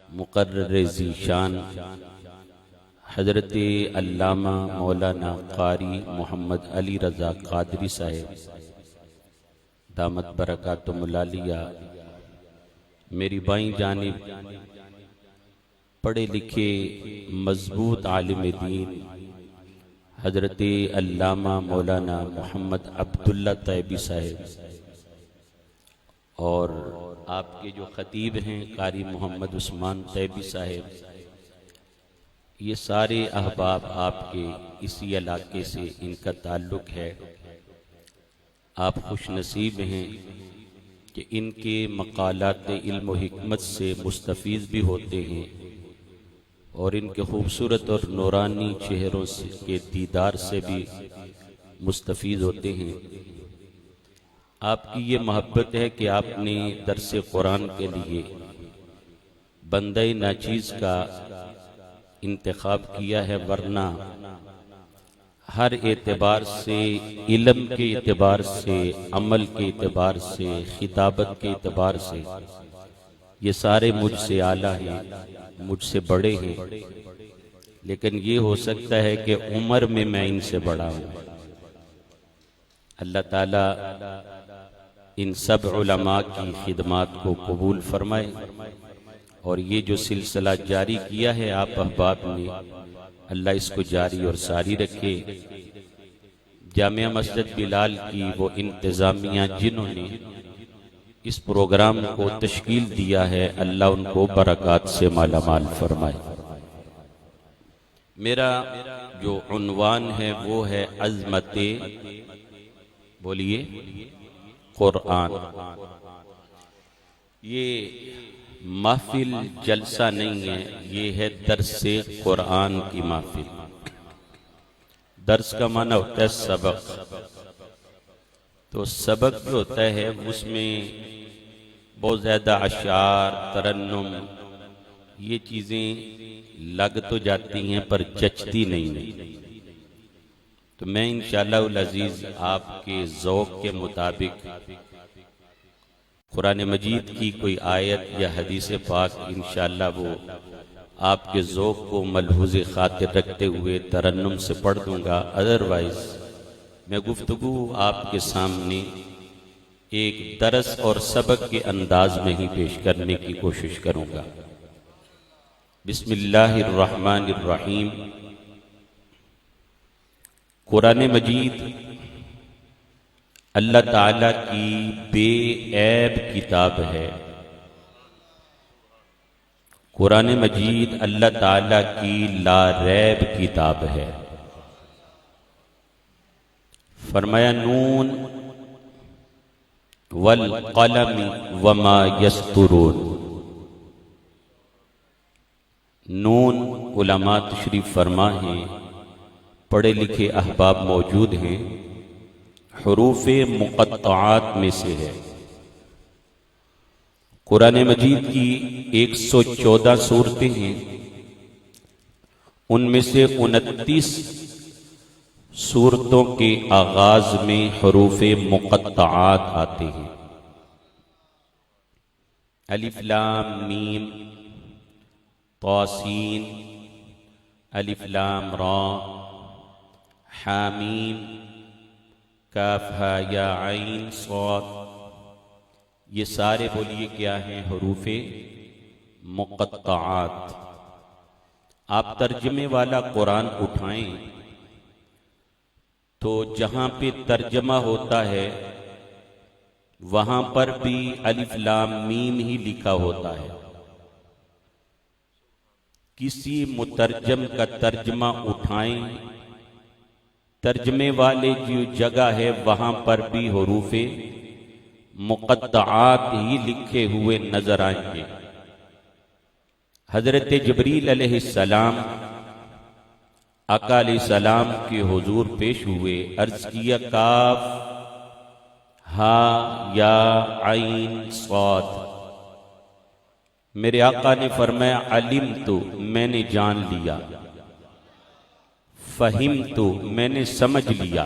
مقرر ذیشان حضرت علامہ مولانا قاری محمد علی رضا قادری صاحب دامت برکاتہم العالیہ، میری بائیں جانب پڑھے لکھے مضبوط عالم دین حضرت علامہ مولانا محمد عبداللہ طیبی صاحب، اور آپ کے جو خطیب ہیں قاری محمد عثمان طیبی صاحب، یہ سارے احباب آپ کے اسی علاقے سے ان کا تعلق ہے۔ آپ خوش نصیب ہیں کہ ان کے مقالات علم و حکمت سے مستفیض بھی ہوتے ہیں اور ان کے خوبصورت اور نورانی چہروں کے دیدار سے بھی مستفیض ہوتے ہیں۔ آپ کی یہ محبت ہے کہ آپ نے درس قرآن کے لیے بندہ ناچیز کا انتخاب کیا ہے، ورنہ ہر اعتبار سے، علم کے اعتبار سے، عمل کے اعتبار سے، خطابت کے اعتبار سے یہ سارے مجھ سے اعلیٰ ہیں، مجھ سے بڑے ہیں، لیکن یہ ہو سکتا ہے کہ عمر میں ان سے بڑا ہوں۔ اللہ تعالیٰ ان سب علماء کی خدمات کو قبول فرمائے، اور یہ جو سلسلہ جاری کیا ہے آپ احباب نے، اللہ اس کو جاری اور ساری رکھے۔ جامعہ مسجد بلال کی وہ انتظامیہ جنہوں نے اس پروگرام کو تشکیل دیا ہے، اللہ ان کو برکات سے مالا مال فرمائے۔ میرا جو عنوان ہے وہ ہے عظمت، بولیے، قرآن۔ یہ محفل جلسہ نہیں ہے، یہ ہے درس قرآن کی محفل۔ درس کا معنی ہوتا ہے سبق، تو سبق جو ہوتا ہے اس میں بہت زیادہ اشعار، ترنم، یہ چیزیں لگ تو جاتی ہیں پر جچتی نہیں۔ تو میں انشاءاللہ العزیز آپ کے ذوق کے مطابق قرآن مجید کی کوئی آیت یا حدیث پاک انشاءاللہ وہ آپ کے ذوق کو ملحوظ خاطر رکھتے ہوئے ترنم سے پڑھ دوں گا، ادروائز میں گفتگو آپ کے سامنے ایک درس اور سبق کے انداز میں ہی پیش کرنے کی کوشش کروں گا۔ بسم اللہ الرحمن الرحیم۔ قرآن مجید اللہ تعالیٰ کی بے عیب کتاب ہے۔ قرآن مجید اللہ تعالیٰ کی لا ریب کتاب ہے۔ فرمایا نون والقلم وما یسطرون۔ نون علماء تشریف فرما ہیں، پڑھے لکھے احباب موجود ہیں، حروف مقطعات میں سے ہے۔ قرآن مجید کی 114 سورتیں ہیں، ان میں سے 29 سورتوں کے آغاز میں حروف مقطعات آتے ہیں۔ الف لام میم، طاسین، الف لام را، حامیم، کاف ہا یا عین صاد، یہ سارے بولیے کیا ہیں؟ حروف مقطعات۔ آپ ترجمے والا قرآن اٹھائیں تو جہاں پہ ترجمہ ہوتا ہے وہاں پر بھی الف لام میم ہی لکھا ہوتا ہے۔ کسی مترجم کا ترجمہ اٹھائیں، ترجمے والے جو جگہ ہے وہاں پر بھی حروف مقطعات ہی لکھے ہوئے نظر آئیں گے۔ حضرت جبریل علیہ السلام آقا علیہ السلام کے حضور پیش ہوئے، عرض کیا کاف ہا یا عین صاد۔ میرے آقا نے فرمایا علمت، میں نے جان لیا، فہمت، میں نے سمجھ لیا،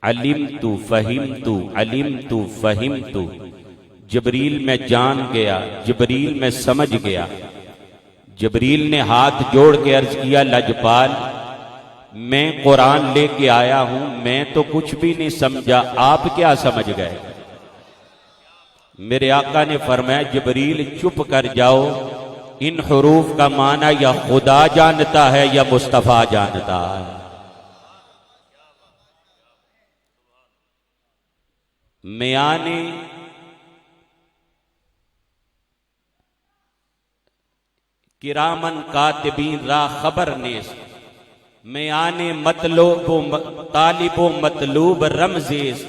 علمت فہمت، علمت فہمت، جبریل میں جان گیا، جبریل میں سمجھ گیا۔ جبریل نے ہاتھ جوڑ کے عرض کیا لجپال میں قرآن لے کے آیا ہوں، میں تو کچھ بھی نہیں سمجھا، آپ کیا سمجھ گئے؟ میرے آقا نے فرمایا جبریل چپ کر جاؤ، ان حروف کا معنی یا خدا جانتا ہے یا مصطفیٰ جانتا ہے۔ میان کرامن کاتبین را خبر نیست، میان مطلوب و طالب و مطلوب رمزیست،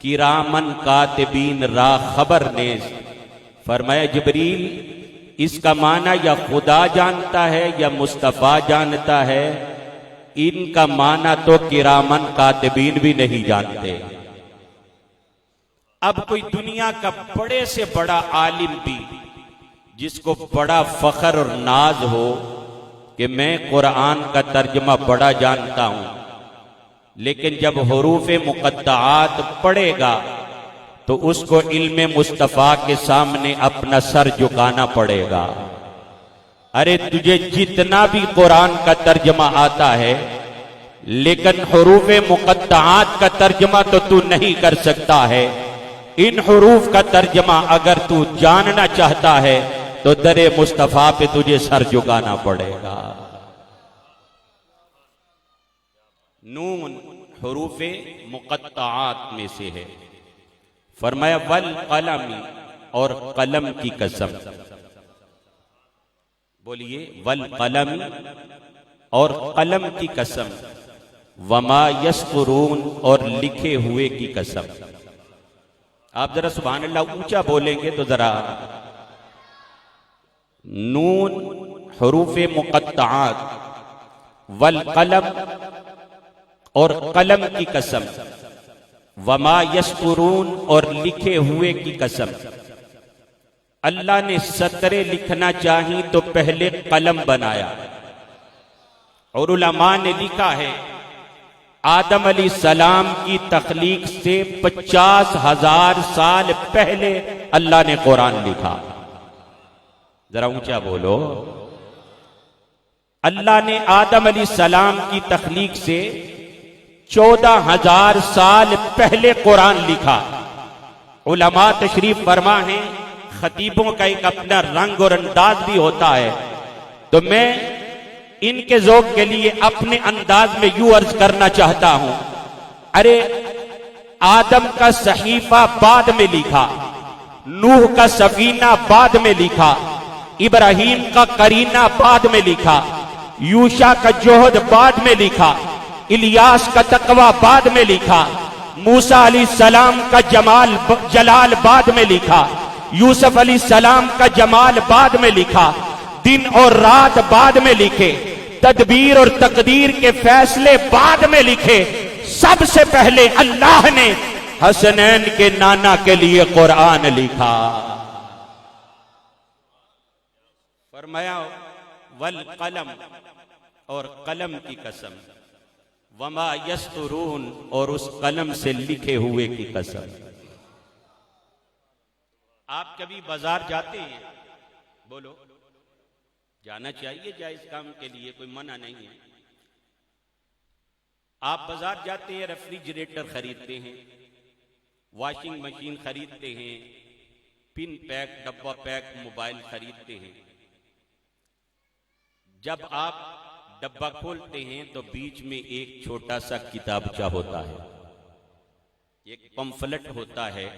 کرامن کاتبین را خبر نیست۔ فرمایا جبریل اس کا معنی یا خدا جانتا ہے یا مصطفیٰ جانتا ہے، ان کا معنی تو کرامن کاتبین بھی نہیں جانتے۔ اب کوئی دنیا کا بڑے سے بڑا عالم بھی جس کو بڑا فخر اور ناز ہو کہ میں قرآن کا ترجمہ بڑا جانتا ہوں، لیکن جب حروف مقطعات پڑھے گا تو اس کو علم مصطفیٰ کے سامنے اپنا سر جھکانا پڑے گا۔ ارے تجھے جتنا بھی قرآن کا ترجمہ آتا ہے لیکن حروف مقطعات کا ترجمہ تو تو نہیں کر سکتا ہے۔ ان حروف کا ترجمہ اگر تو جاننا چاہتا ہے تو در مصطفیٰ پہ تجھے سر جھکانا پڑے گا۔ نون حروف مقطعات میں سے ہے۔ فرمایا والقلم اور قلم کی قسم، بولیے والقلم اور قلم کی قسم، وما یسطرون اور لکھے ہوئے کی قسم۔ آپ ذرا سبحان اللہ اونچا بولیں گے تو ذرا۔ نون حروف مقطعات، والقلم اور قلم کی قسم، وما یسطرون اور لکھے ہوئے کی قسم۔ اللہ نے سطریں لکھنا چاہی تو پہلے قلم بنایا، اور علماء نے لکھا ہے آدم علیہ السلام کی تخلیق سے 50,000 سال پہلے اللہ نے قرآن لکھا۔ ذرا اونچا بولو۔ اللہ نے آدم علیہ السلام کی تخلیق سے 14,000 سال پہلے قرآن لکھا۔ علماء تشریف فرما ہیں، خطیبوں کا ایک اپنا رنگ اور انداز بھی ہوتا ہے، تو میں ان کے ذوق کے لیے اپنے انداز میں یوں عرض کرنا چاہتا ہوں۔ ارے آدم کا صحیفہ بعد میں لکھا، نوح کا سفینہ بعد میں لکھا، ابراہیم کا قرینہ بعد میں لکھا، یوشع کا جوہد بعد میں لکھا، الیاس کا تقوی بعد میں لکھا، موسیٰ علیہ السلام کا جلال بعد میں لکھا، یوسف علیہ السلام کا جمال بعد میں لکھا، دن اور رات بعد میں لکھے، تدبیر اور تقدیر کے فیصلے بعد میں لکھے۔ سب سے پہلے اللہ نے حسنین کے نانا کے لیے قرآن لکھا۔ فرمایا والقلم اور قلم کی قسم، وما یسطرون اور اس قلم سے لکھے ہوئے کی قسم۔ آپ کبھی بازار جاتے ہیں؟ بولو۔ جانا چاہیے جائز کام کے لیے، کوئی منع نہیں ہے۔ آپ بازار جاتے ہیں، ریفریجریٹر خریدتے ہیں، واشنگ مشین خریدتے ہیں، پن پیک ڈبہ پیک موبائل خریدتے ہیں۔ جب آپ ڈبہ کھولتے ہیں تو بیچ میں ایک چھوٹا سا کتابچہ ہوتا ہے، ایک پمفلٹ ہوتا ہے۔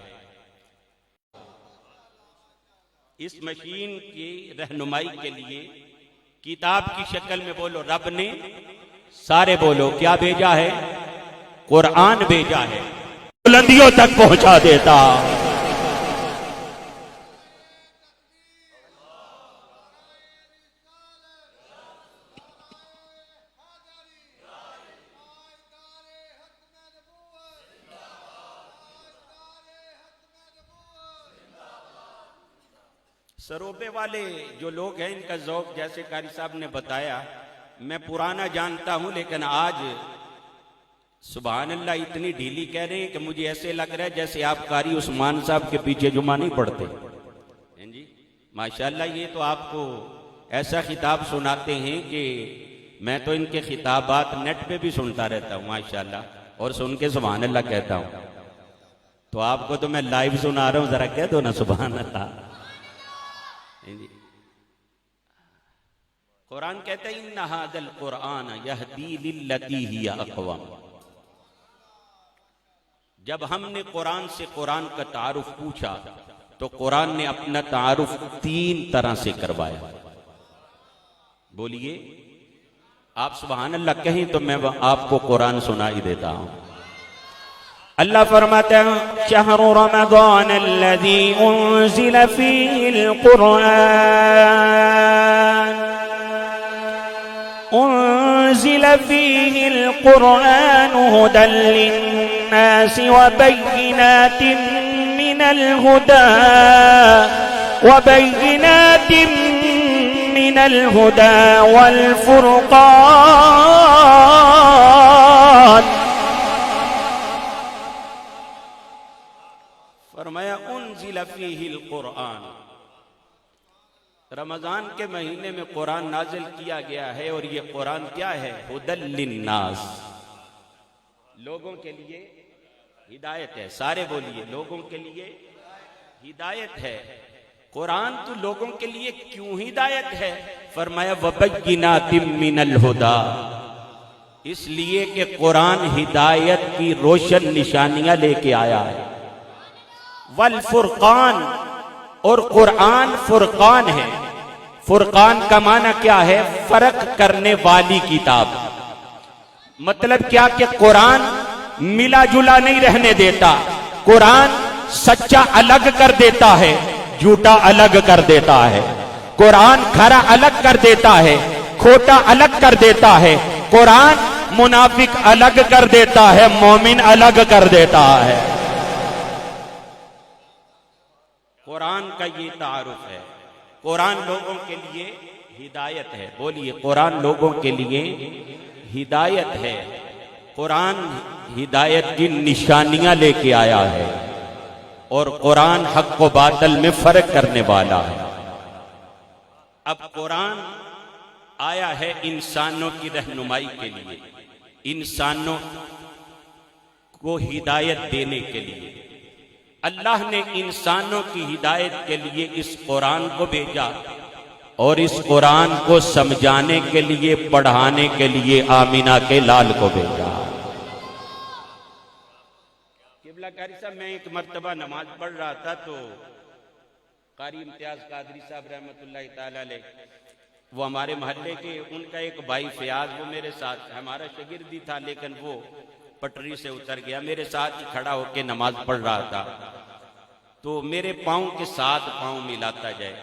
اس مشین کی رہنمائی کے لیے کتاب کی شکل میں بولو رب نے، سارے بولو کیا بھیجا ہے؟ قرآن بھیجا ہے، بلندیوں تک پہنچا دیتا۔ سروبے والے جو لوگ ہیں ان کا ذوق جیسے قاری صاحب نے بتایا، میں پرانا جانتا ہوں لیکن آج سبحان اللہ اتنی ڈھیلی کہہ رہے ہیں کہ مجھے ایسے لگ رہا ہے جیسے آپ قاری عثمان صاحب کے پیچھے جمعہ نہیں پڑھتے جی ماشاءاللہ. یہ تو آپ کو ایسا خطاب سناتے ہیں کہ میں تو ان کے خطابات نیٹ پہ بھی سنتا رہتا ہوں ماشاءاللہ اور سن کے سبحان اللہ کہتا ہوں. تو آپ کو تو میں لائیو سنا رہا ہوں, ذرا کہہ دو نا سبحان اللہ. قرآن کہتا ہے ان ھذا القرآن یہدی للتی ہی اقوم. جب ہم نے قرآن سے قرآن کا تعارف پوچھا تو قرآن نے اپنا تعارف 3 طرح سے کروایا. بولیے آپ سبحان اللہ کہیں تو میں آپ کو قرآن سنائی دیتا ہوں. اللہ فرماتا ہے شہر رمضان الذی انزل فیہ القرآن هدى للناس وبينات من الهدى والفرقان. فرمایا انزل فیہ القرآن, رمضان کے مہینے میں قرآن نازل کیا گیا ہے. اور یہ قرآن کیا ہے؟ ھدی للناس, لوگوں کے لیے ہدایت ہے. سارے بولیے لوگوں کے لیے ہدایت ہے. قرآن تو لوگوں کے لیے کیوں ہدایت ہے؟ فرمایا وَبَيِّنَاتٍ مِّنَ الْهُدَى, اس لیے کہ قرآن ہدایت کی روشن نشانیاں لے کے آیا ہے. والفرقان, اور قرآن فرقان ہے. فرقان کا معنی کیا ہے؟ فرق کرنے والی کتاب. مطلب کیا کہ قرآن ملا جلا نہیں رہنے دیتا. قرآن سچا الگ کر دیتا ہے, جھوٹا الگ کر دیتا ہے. قرآن کھرا الگ کر دیتا ہے, کھوٹا الگ کر دیتا ہے. قرآن منافق الگ کر دیتا ہے, مومن الگ کر دیتا ہے. قرآن کا یہ تعارف ہے. قرآن لوگوں کے لیے ہدایت ہے. بولیے قرآن لوگوں کے لیے ہدایت ہے. قرآن ہدایت کی نشانیاں لے کے آیا ہے. اور قرآن حق و باطل میں فرق کرنے والا ہے. اب قرآن آیا ہے انسانوں کی رہنمائی کے لیے, انسانوں کو ہدایت دینے کے لیے. اللہ نے انسانوں کی ہدایت کے لیے اس قرآن کو بھیجا, اور اس قرآن کو سمجھانے کے لیے, پڑھانے کے لیے آمینہ کے لال کو بھیجا. قبلہ قاری صاحب میں ایک مرتبہ نماز پڑھ رہا تھا تو قاری امتیاز قادری صاحب رحمۃ اللہ تعالی علیہ, وہ ہمارے محلے کے, ان کا ایک بھائی فیاض, وہ میرے ساتھ ہمارا شاگرد ہی تھا لیکن وہ پٹری سے اتر گیا, میرے ساتھ ہی کھڑا ہو کے نماز پڑھ رہا تھا. تو میرے پاؤں کے ساتھ پاؤں ملاتا جائے,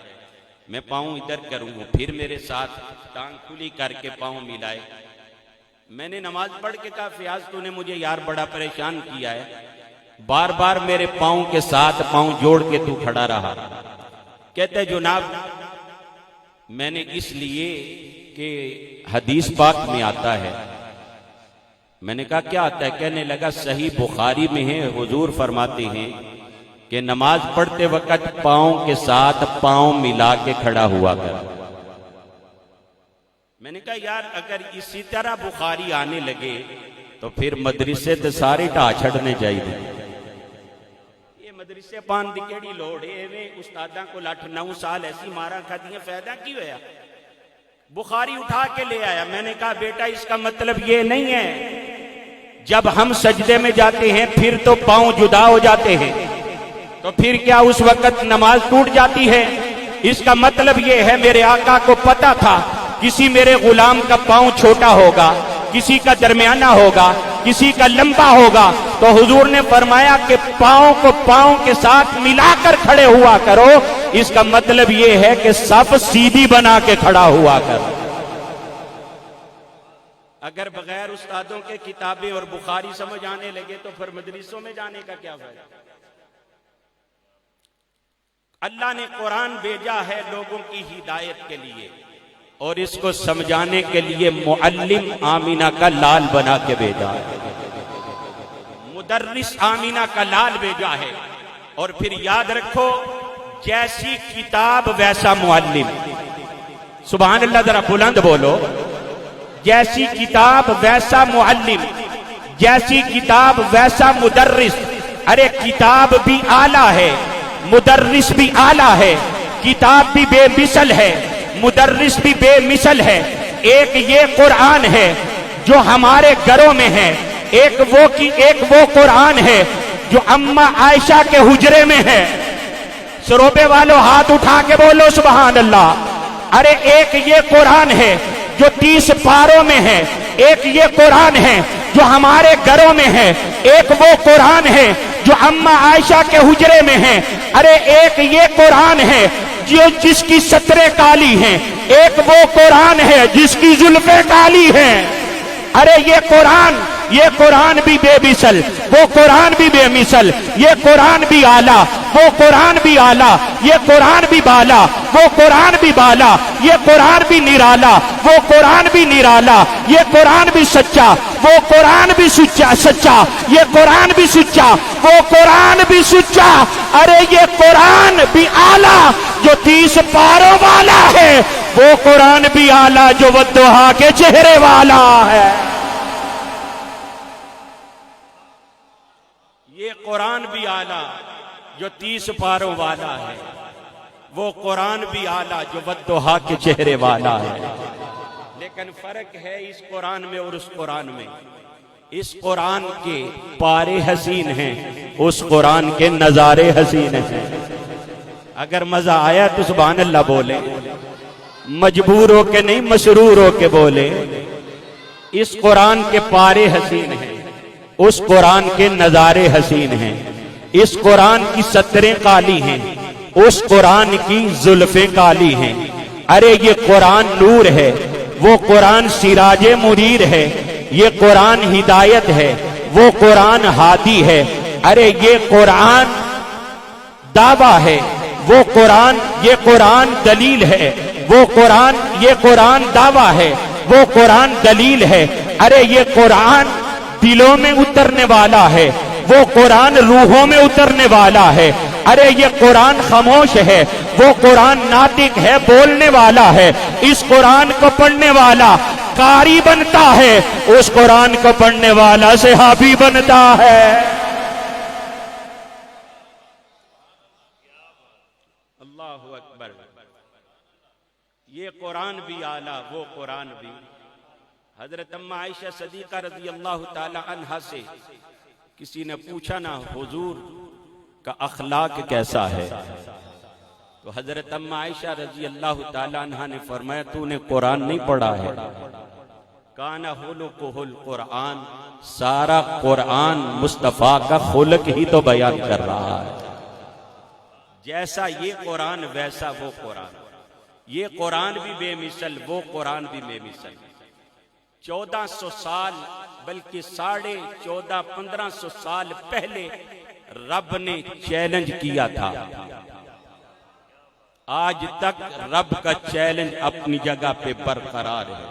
میں پاؤں ادھر کروں پھر میرے ساتھ ٹانگ کھلی کر کے پاؤں ملائے. میں نے نماز پڑھ کے کہا فیاض تو نے مجھے یار بڑا پریشان کیا ہے, بار بار میرے پاؤں کے ساتھ پاؤں جوڑ کے تو کھڑا رہا. کہتے جناب میں نے اس لیے کہ حدیث پاک میں آتا ہے. میں نے کہا کیا آتا ہے؟ کہنے لگا صحیح بخاری میں ہے, حضور فرماتے ہیں کہ نماز پڑھتے وقت پاؤں کے ساتھ پاؤں ملا کے کھڑا ہوا کر. میں نے کہا یار اگر اسی طرح بخاری آنے لگے تو پھر مدرسے تے سارے ٹا چھڑنے چاہیے. یہ مدرسے پان دی کیڑی لوڑ ہے؟ استاداں کو 8-9 سال ایسی مارا کھاتیاں, فائدہ کی ہویا؟ بخاری اٹھا کے لے آیا. میں نے کہا بیٹا اس کا مطلب یہ نہیں ہے جب ہم سجدے میں جاتے ہیں پھر تو پاؤں جدا ہو جاتے ہیں, تو پھر کیا اس وقت نماز ٹوٹ جاتی ہے؟ اس کا مطلب یہ ہے میرے آقا کو پتا تھا کسی میرے غلام کا پاؤں چھوٹا ہوگا, کسی کا درمیانہ ہوگا, کسی کا لمبا ہوگا, تو حضور نے فرمایا کہ پاؤں کو پاؤں کے ساتھ ملا کر کھڑے ہوا کرو. اس کا مطلب یہ ہے کہ صف سیدھی بنا کے کھڑا ہوا کر. اگر بغیر استادوں کے کتابیں اور بخاری سمجھ آنے لگے تو پھر مدرسوں میں جانے کا کیا فائدہ؟ اللہ نے قرآن بھیجا ہے لوگوں کی ہدایت کے لیے, اور اس کو سمجھانے کے لیے معلم آمینہ کا لال بنا کے بھیجا ہے. مدرس آمینہ کا لال بھیجا ہے، اور پھر یاد رکھو جیسی کتاب ویسا معلم. سبحان اللہ، ذرا بلند بولو. جیسی کتاب ویسا معلم، جیسی کتاب ویسا مدرس. ارے کتاب بھی اعلیٰ ہے، مدرس بھی اعلیٰ ہے، کتاب بھی بے مثل ہے، مدرس بھی بے مثل ہے. ایک یہ قرآن ہے جو ہمارے گھروں میں ہے، ایک وہ قرآن ہے جو اماں عائشہ کے حجرے میں ہے. سروبے والوں ہاتھ اٹھا کے بولو سبحان اللہ. ارے ایک یہ قرآن ہے جو 30 پاروں میں ہے، ایک یہ قرآن ہے جو ہمارے گھروں میں ہے، ایک وہ قرآن ہے جو اماں عائشہ کے حجرے میں ہے. ارے ایک یہ قرآن ہے جس کی ستریں کالی ہیں، ایک وہ قرآن ہے جس کی زلفیں کالی ہیں. ارے یہ قرآن بھی بے مثل، وہ قرآن بھی بے مثل. یہ قرآن بھی اعلیٰ، وہ قرآن بھی اعلیٰ. یہ قرآن بھی بالا، وہ قرآن بھی بالا. یہ قرآن بھی نرالا، وہ قرآن بھی نرالا. یہ قرآن بھی سچا، وہ قرآن بھی سچا. یہ قرآن بھی سچا، وہ قرآن بھی سچا. ارے یہ قرآن بھی اعلیٰ جو 30 پاروں والا ہے، وہ قرآن بھی اعلیٰ جو والضحیٰ کے چہرے والا ہے. یہ قرآن بھی اعلیٰ جو 30 پاروں والا ہے، وہ قرآن بھی اعلیٰ جو والضحیٰ کے چہرے والا ہے. لیکن فرق ہے اس قرآن میں اور اس قرآن میں. اس قرآن کے پارے حسین ہیں، اس قرآن کے نظارے حسین ہیں. اگر مزہ آیا تو سبحان اللہ بولے، مجبور ہو کے نہیں مسرور ہو کے بولے. اس قرآن کے پارے حسین ہیں، اس قرآن کے نظارے حسین ہیں. اس قرآن کی ستریں کالی ہیں، اس قرآن کی زلفیں کالی ہیں. ارے یہ قرآن نور ہے، وہ قرآن سراج منیر ہے. یہ قرآن ہدایت ہے، وہ قرآن ہادی ہے. ارے یہ قرآن دعویٰ ہے، وہ قرآن، یہ قرآن دلیل ہے. وہ قرآن، یہ قرآن دعویٰ ہے، وہ قرآن دلیل ہے. ارے یہ قرآن دلوں میں اترنے والا ہے، وہ قرآن روحوں میں اترنے والا ہے. ارے یہ قرآن خاموش ہے، وہ قرآن ناطق ہے، بولنے والا ہے. اس قرآن کو پڑھنے والا قاری بنتا ہے، اس قرآن کو پڑھنے والا صحابی بنتا ہے. اللہ اکبر. یہ قرآن بھی اعلیٰ، وہ قرآن بھی. حضرت اماں عائشہ صدیقہ رضی اللہ تعالی عنہا سے کسی نے پوچھا نا حضور کا اخلاق کیسا ہے، تو حضرت اماں عائشہ رضی اللہ تعالی عنہا نے فرمایا تو نے قرآن نہیں پڑھا ہے. کان خلقہ القرآن، سارا قرآن مصطفیٰ کا خلق ہی تو بیان کر رہا ہے. جیسا یہ قرآن ویسا وہ قرآن. یہ قرآن بھی بے مثل، وہ قرآن بھی بے مثل. 1400 سال بلکہ 1450-1500 سال پہلے رب نے چیلنج کیا تھا. آج تک رب کا چیلنج اپنی جگہ پہ برقرار ہے.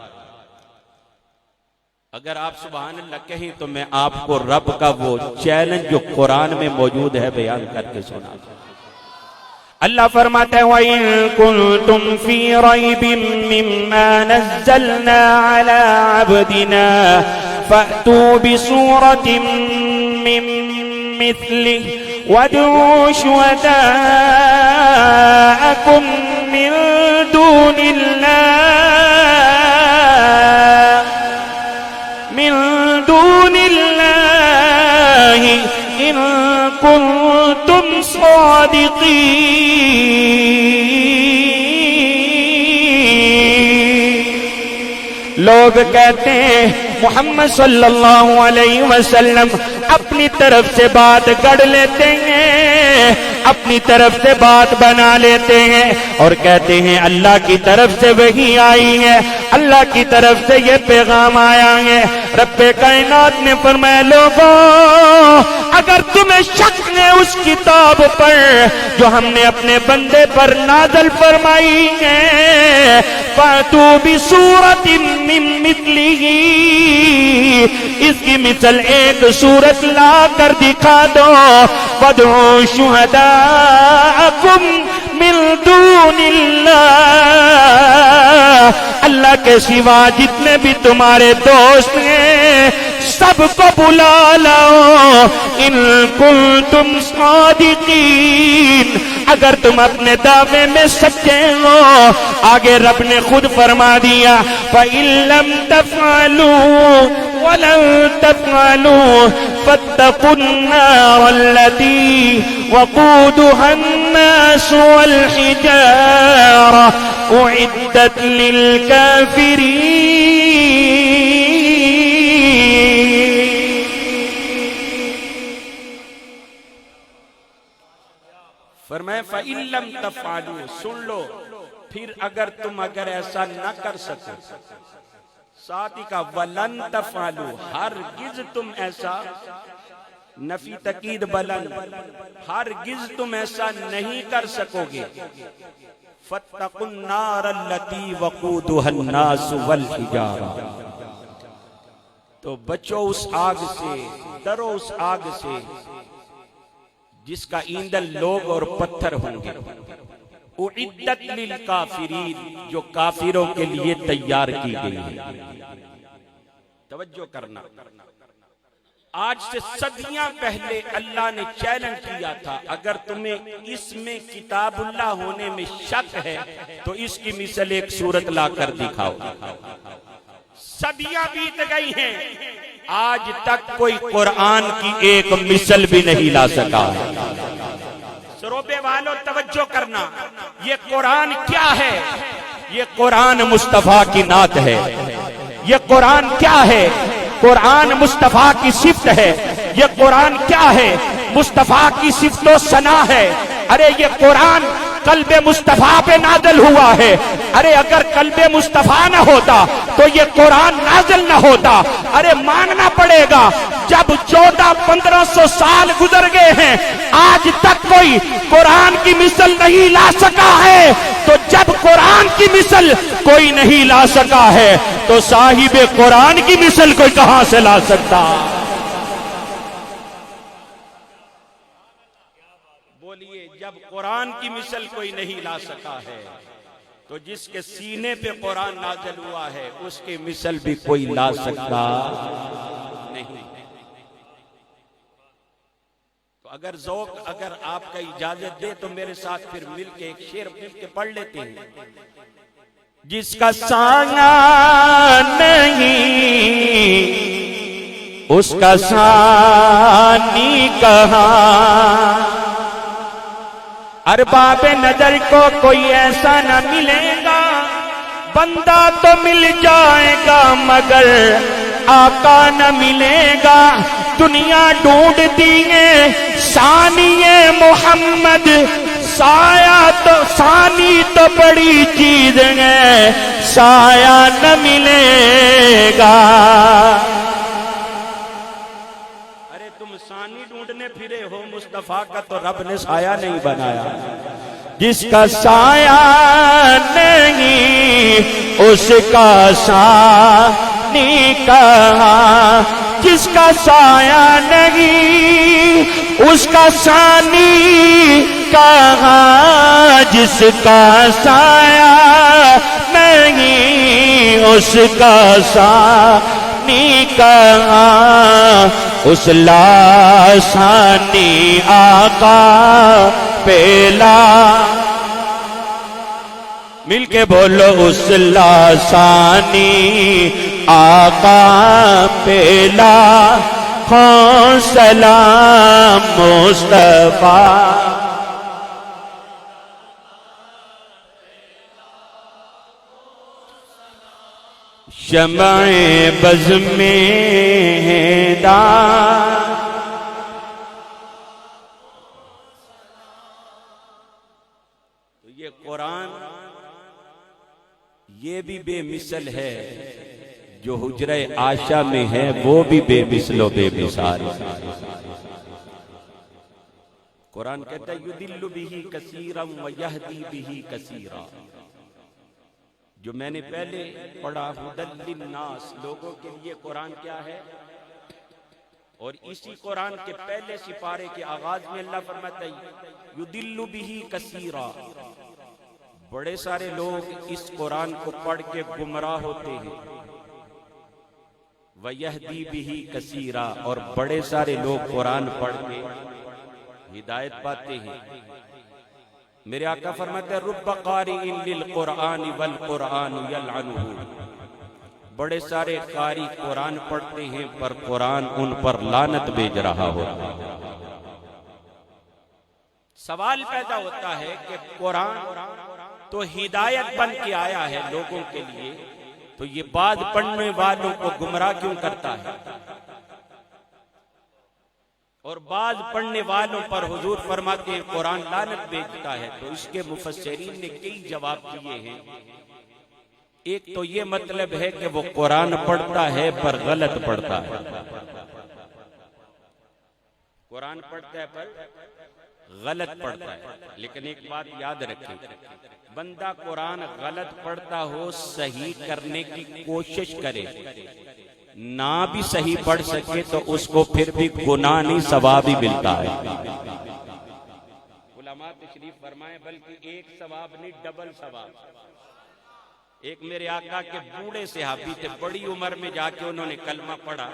اگر آپ سبحان اللہ کہیں تو میں آپ کو رب کا وہ چیلنج جو قرآن میں موجود ہے بیان کر کے سنا. اللہ فرماتا ہے وَإِن كُنتُمْ فِي رَيْبٍ مِّمَّا نَزَّلْنَا عَلَىٰ عَبْدِنَا فَأْتُوا بِسُورَةٍ مِّن مِّثْلِهِ وَادْعُوا شُهَدَاءَكُم مِّن دُونِ اللَّهِ إِن كُنتُمْ صادقین. لوگ کہتے ہیں محمد صلی اللہ علیہ وسلم اپنی طرف سے بات گڑھ لیتے ہیں، اپنی طرف سے بات بنا لیتے ہیں اور کہتے ہیں اللہ کی طرف سے وحی آئی ہے، اللہ کی طرف سے یہ پیغام آیا ہے. رب کائنات نے فرمایا لوگوں اگر تمہیں شک ہے اس کتاب پر جو ہم نے اپنے بندے پر نازل فرمائی ہے فَأْتُوا بِسُورَةٍ مِّن مِّثْلِهِ، اس کی مثل ایک سورت لا کر دکھا دو. وَادْعُوا شُهَدَاءَكُم مِّن دُونِ اللَّهِ، اللہ کے سوا جتنے بھی تمہارے دوست ہیں سب کو بلا لاؤ. ان کنتم صادقین، اگر تم اپنے دعوے میں سچے ہو. آگے رب نے خود فرما دیا فَإِن لَّمْ تَفْعَلُوا وَلَن تَفْعَلُوا فَاتَّقُوا النَّارَ الَّتِي وَقُودُهَا النَّاسُ وَالْحِجَارَةُ أُعِدَّتْ لِلْكَافِرِينَ. فرمایا فَإِن لَّمْ تَفْعَلُوا، سن لو پھر اگر ایسا نہ کر سکو. ساتھ ہی کہا وَلَن تَفْعَلُوا، ہرگز تم ایسا، نفی تقید بلند، ہرگز تم ایسا نہیں کر سکو گے. فَاتَّقُوا النَّارَ الَّتِي وَقُودُهَا النَّاسُ وَالْحِجَارَةُ، تو بچو اس آگ سے، ڈرو اس آگ سے جس کا ایندھن لوگ اور پتھر ہوں گے. اعدت للکافرین، جو کافروں کے لیے تیار کی گئی ہے. توجہ کرنا، آج سے صدیاں پہلے اللہ نے چیلنج کیا تھا اگر تمہیں اس میں کتاب اللہ ہونے میں شک ہے تو اس کی مثل ایک سورت لا کر دکھاؤ. صدیاں بیت گئی ہیں، آج تک کوئی قرآن کی ایک مثل بھی نہیں لا سکا. سروبے والوں توجہ کرنا، یہ قرآن کیا ہے؟ یہ قرآن مصطفیٰ کی نعت ہے. یہ قرآن کیا ہے؟ قرآن مصطفیٰ کی صفت ہے. یہ قرآن کیا ہے؟ مصطفیٰ کی صفت و ثنا ہے. ارے یہ قرآن قلب مصطفیٰ پہ نازل ہوا ہے. ارے اگر قلب مصطفیٰ نہ ہوتا تو یہ قرآن نازل نہ ہوتا. ارے ماننا پڑے گا جب 1400-1500 سال گزر گئے ہیں آج تک کوئی قرآن کی مثل نہیں لا سکا ہے، تو جب قرآن کی مثل کوئی نہیں لا سکا ہے تو صاحب قرآن کی مثل کوئی کہاں سے لا سکتا؟ بولیے، جب قرآن کی مثل کوئی نہیں لا سکا ہے تو جس کے سینے پہ قرآن نازل ہوا ہے اس کی مثل بھی کوئی لا سکتا نہیں. تو اگر ذوق، اگر آپ کا اجازت دے تو میرے ساتھ پھر مل کے ایک شعر مل کے پڑھ لیتے ہیں. جس کا سایہ نہیں اس کا ثانی کہاں، ارباب نظر کو کوئی ایسا نہ ملے گا، بندہ تو مل جائے گا مگر آقا نہ ملے گا. دنیا ڈھونڈتی ہے ثانی محمد، سایہ تو ثانی تو بڑی چیز ہے، سایہ نہ ملے گا. ارے تم ثانی ڈھونڈنے پھرے ہو، مصطفیٰ کا تو رب نے سایہ نہیں بنایا. جس کا سایہ نہیں اس کا ثانی کہاں، جس کا سایہ نہیں اس کا ثانی کہاں، جس کا سایہ نہیں اس کا ثانی کہاں، اس لاسانی آقا پیلا. مل کے بولو، اس لاسانی آقا پیلا کون سلام مصطفیٰ. شمع بز میں دار، تو یہ قرآن یہ بھی بے مثل ہے، جو حجرہ عائشہ میں ہے وہ بھی بے مثل و بے مثال. قرآن کہتا ہے یُدِلُّ بِهِ کَثِیرًا وَیَہْدِی بِهِ کَثِیرًا، جو میں نے پہلے پڑھا ہدی للناس، لوگوں کے لیے قرآن کیا ہے؟ اور اسی قرآن کے پہلے سپارے کے آغاز میں اللہ فرماتا ہے یضل بہ کثیرا، بڑے سارے لوگ اس قرآن کو پڑھ کے گمراہ ہوتے ہیں، ویہدی بہ کثیرا، اور بڑے سارے لوگ قرآن پڑھ کے ہدایت پاتے ہیں۔ میرے آقا فرماتے ہیں رب قارئ للقرآن والقرآن یلعنہ، بڑے سارے قاری قرآن پڑھتے ہیں پر قرآن ان پر لعنت بھیج رہا ہوتا ہے۔ سوال پیدا ہوتا ہے کہ قرآن تو ہدایت بن کے آیا ہے لوگوں کے لیے، تو یہ بعد پڑھنے والوں کو گمراہ کیوں کرتا ہے؟ اور بعض پڑھنے والوں پر حضور فرماتے ہیں قرآن لعنت بھیجتا ہے۔ تو اس کے مفسرین نے کئی جواب دیے ہیں۔ ایک تو یہ مطلب ہے کہ وہ قرآن پڑھتا ہے پر غلط پڑھتا ہے، قرآن پڑھتا ہے پر غلط پڑھتا ہے۔ لیکن ایک بات یاد رکھیں، بندہ قرآن غلط پڑھتا ہو صحیح کرنے کی کوشش کرے، نہ بھی صحیح پڑھ سکے تو اس کو پھر بھی گناہ نہیں ثواب ہی ملتا ہے۔ علماء تشریف فرمائیں بلکہ ایک ثواب نہیں ڈبل ثواب۔ ایک میرے آقا کے بوڑھے صحابی تھے، بڑی عمر میں جا کے انہوں نے کلمہ پڑھا،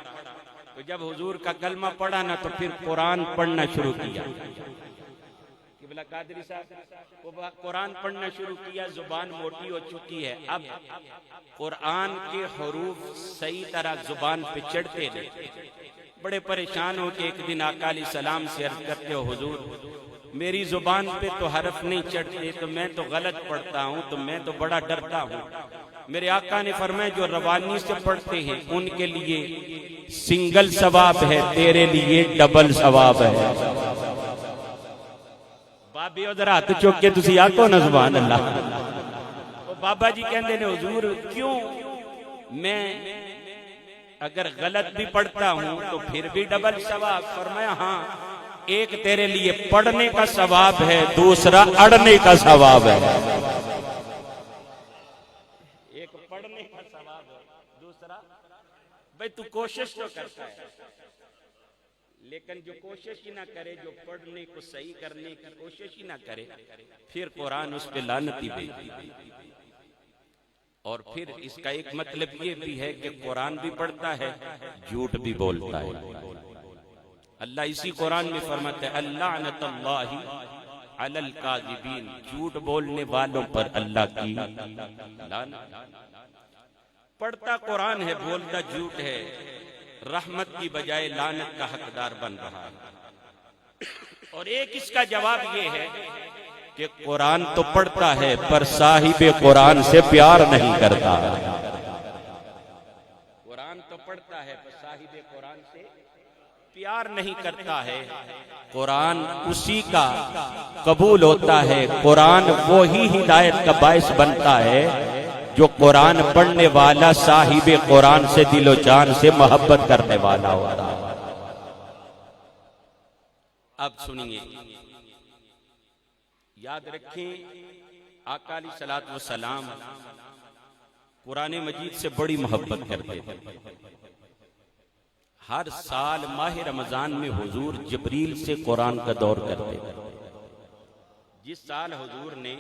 تو جب حضور کا کلمہ پڑھا نا تو پھر قرآن پڑھنا شروع کیا۔ قبلہ قادری صاحب وہ قرآن پڑھنا شروع کیا، زبان موٹی ہو چکی ہے، اب قرآن کے حروف صحیح طرح زبان پہ چڑھتے نہیں۔ بڑے پریشان ہو کہ ایک دن آقا علیہ السلام سے عرض کرتے ہو حضور میری زبان پہ تو حرف نہیں چڑھتے، تو میں تو غلط پڑھتا ہوں، تو میں تو بڑا ڈرتا ہوں۔ میرے آقا نے فرمایا جو روانی سے پڑھتے ہیں ان کے لیے سنگل ثواب ہے، تیرے لیے ڈبل ثواب ہے۔ بابی ادھر ہاتھ چوک کے تسی آکو نا سبحان اللہ۔ بابا جی کہندے نے حضور کیوں؟ میں اگر غلط بھی پڑھتا ہوں تو پھر بھی ڈبل ثواب؟ فرمایا ہاں، ایک تیرے لیے پڑھنے کا ثواب ہے، دوسرا اڑنے کا ثواب ہے۔ ایک پڑھنے کا ثواب ہے، دوسرا بھئی تو کوشش تو کرتا ہے، لیکن جو کوشش ہی نہ کرے، جو پڑھنے کو صحیح کرنے کی کوشش ہی نہ کرے، پھر قرآن اس پہ لعنت ہی بھیجتی۔ اور پھر اس کا ایک مطلب یہ بھی ہے کہ قرآن بھی پڑھتا ہے، جھوٹ بھی بولتا ہے۔ اللہ اسی قرآن میں فرماتا ہے اللعنۃ اللہ علی الکاذبین، جھوٹ بولنے والوں پر اللہ کی لعنت۔ پڑھتا قرآن ہے، بولتا جھوٹ ہے، رحمت کی بجائے لعنت کا حقدار بن رہا ہے۔ اور ایک اس کا جواب یہ ہے کہ قرآن تو پڑھتا ہے پر صاحب قرآن سے پیار نہیں کرتا۔ قرآن تو پڑھتا ہے پر صاحب قرآن سے پیار نہیں کرتا ہے۔ قرآن اسی کا قبول ہوتا ہے، قرآن وہی ہدایت کا باعث بنتا ہے جو قرآن پڑھنے والا صاحب قرآن سے دل و جان سے محبت کرنے والا ہوتا ہے۔ اب سنیے، یاد رکھیں آقا علیہ الصلوۃ والسلام قرآن مجید سے بڑی محبت کرتے تھے۔ ہر سال ماہ رمضان میں حضور جبریل سے قرآن کا دور کرتے تھے۔ جس سال حضور نے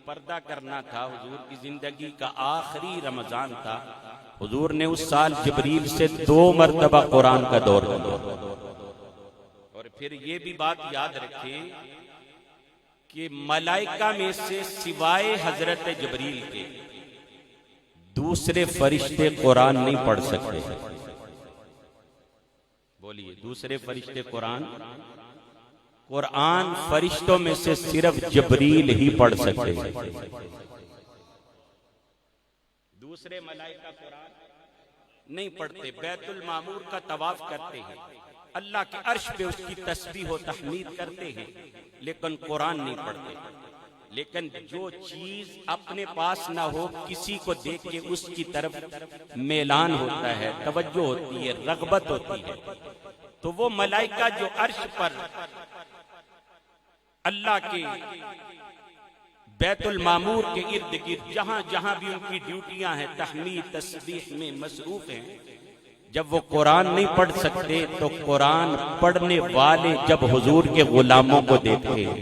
پردہ کرنا تھا، حضور کی زندگی کا آخری رمضان تھا، حضور نے اس سال جبریل سے 2 مرتبہ قرآن کا دور کیا۔ اور پھر یہ بھی بات یاد رکھیں کہ ملائکہ میں سے سوائے حضرت جبریل کے دوسرے فرشتے قرآن نہیں پڑھ سکتے۔ بولیے، دوسرے فرشتے قرآن فرشتوں میں سے صرف جبریل ہی پڑھ سکتے ہیں۔ دوسرے ملائکہ قرآن نہیں پڑھتے، بیت المعمور کا طواف کرتے ہیں، اللہ کے عرش پہ اس کی تسبیح و تحمید کرتے ہیں، لیکن قرآن نہیں پڑھتے۔ لیکن جو چیز اپنے پاس نہ ہو، کسی کو دیکھ کے اس کی طرف میلان ہوتا ہے، توجہ ہوتی ہے، رغبت ہوتی ہے، تو وہ ملائکہ جو عرش پر اللہ کے بیت المعمور کے ارد گرد جہاں جہاں بھی ان کی ڈیوٹیاں ہیں تحمید تسبیح میں مصروف ہیں، جب وہ قرآن نہیں پڑھ سکتے تو قرآن پڑھنے والے جب حضور کے غلاموں کو دیکھتے ہیں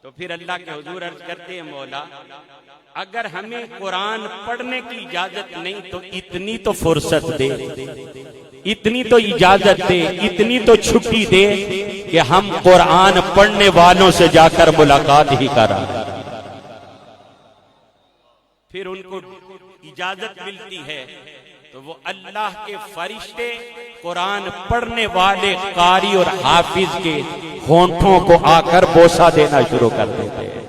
تو پھر اللہ کے حضور عرض کرتے ہیں مولا اگر ہمیں قرآن پڑھنے کی اجازت نہیں تو اتنی تو فرصت دے، اتنی تو اجازت دے، اتنی تو چھٹی دے کہ ہم قرآن پڑھنے والوں سے جا کر ملاقات ہی کریں۔ پھر ان کو اجازت ملتی ہے تو وہ اللہ کے فرشتے قرآن پڑھنے والے قاری اور حافظ کے ہونٹوں کو آ کر بوسہ دینا شروع کر دیتے ہیں۔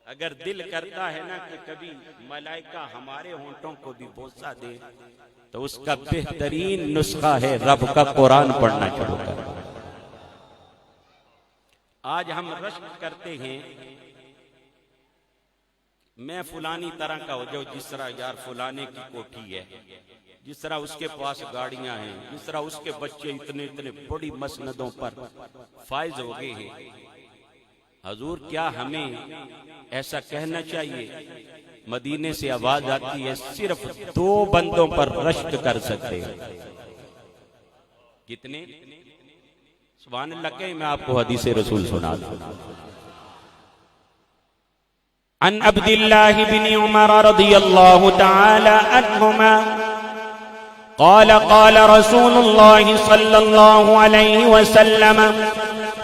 اگر دل کرتا ہے نا کہ کبھی ملائکہ ہمارے ہونٹوں کو بھی بوسہ دے تو اس کا بہترین نسخہ ہے رب کا قرآن پڑھنا شروع کر۔ آج ہم رشک کرتے ہیں میں فلانی طرح کا ہو جاؤ، جس طرح یار فلانے کی کوٹھی ہے، جس طرح اس کے پاس گاڑیاں ہیں، جس طرح اس کے بچے اتنے اتنے بڑی مسندوں پر فائز ہو گئے ہیں۔ حضور کیا ہمیں ایسا کہنا چاہیے؟ مدینے سے آواز آتی ہے صرف 2 بندوں پر رشک کر سکتے ہیں۔ کتنے؟ سبحان اللہ کہ میں آپ کو حدیث رسول سنا دوں۔ عن عبد الله بن عمر رضي الله تعالى عنهما قال قال رسول الله صلى الله عليه وسلم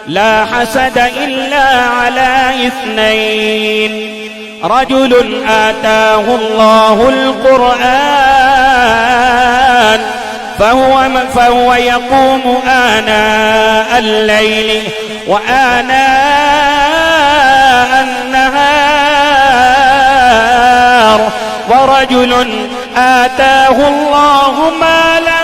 لا حسد إلا على 2 رجل آتاه الله القرآن فهو يقوم آناء الليل وآناء النهار ورجل آتاه الله مالا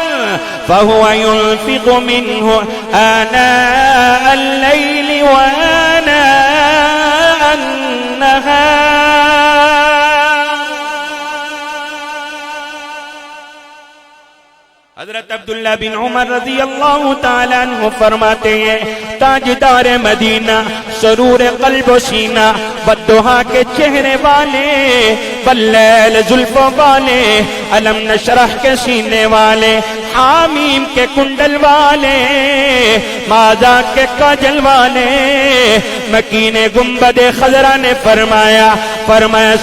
فهو ينفق منه آناء الليل وآناء النهار۔ حضرت عبداللہ بن عمر رضی اللہ تعالیٰ عنہ فرماتے ہیں تاجدار مدینہ، سرور قلب و سینہ، بددہا کے چہرے والے، واللیل زلفوں والے، علم نشرح کے سینے والے، حامیم کے کنڈل والے، ماذا کے کاجل والے، مکین گنبد خضرا نے فرمایا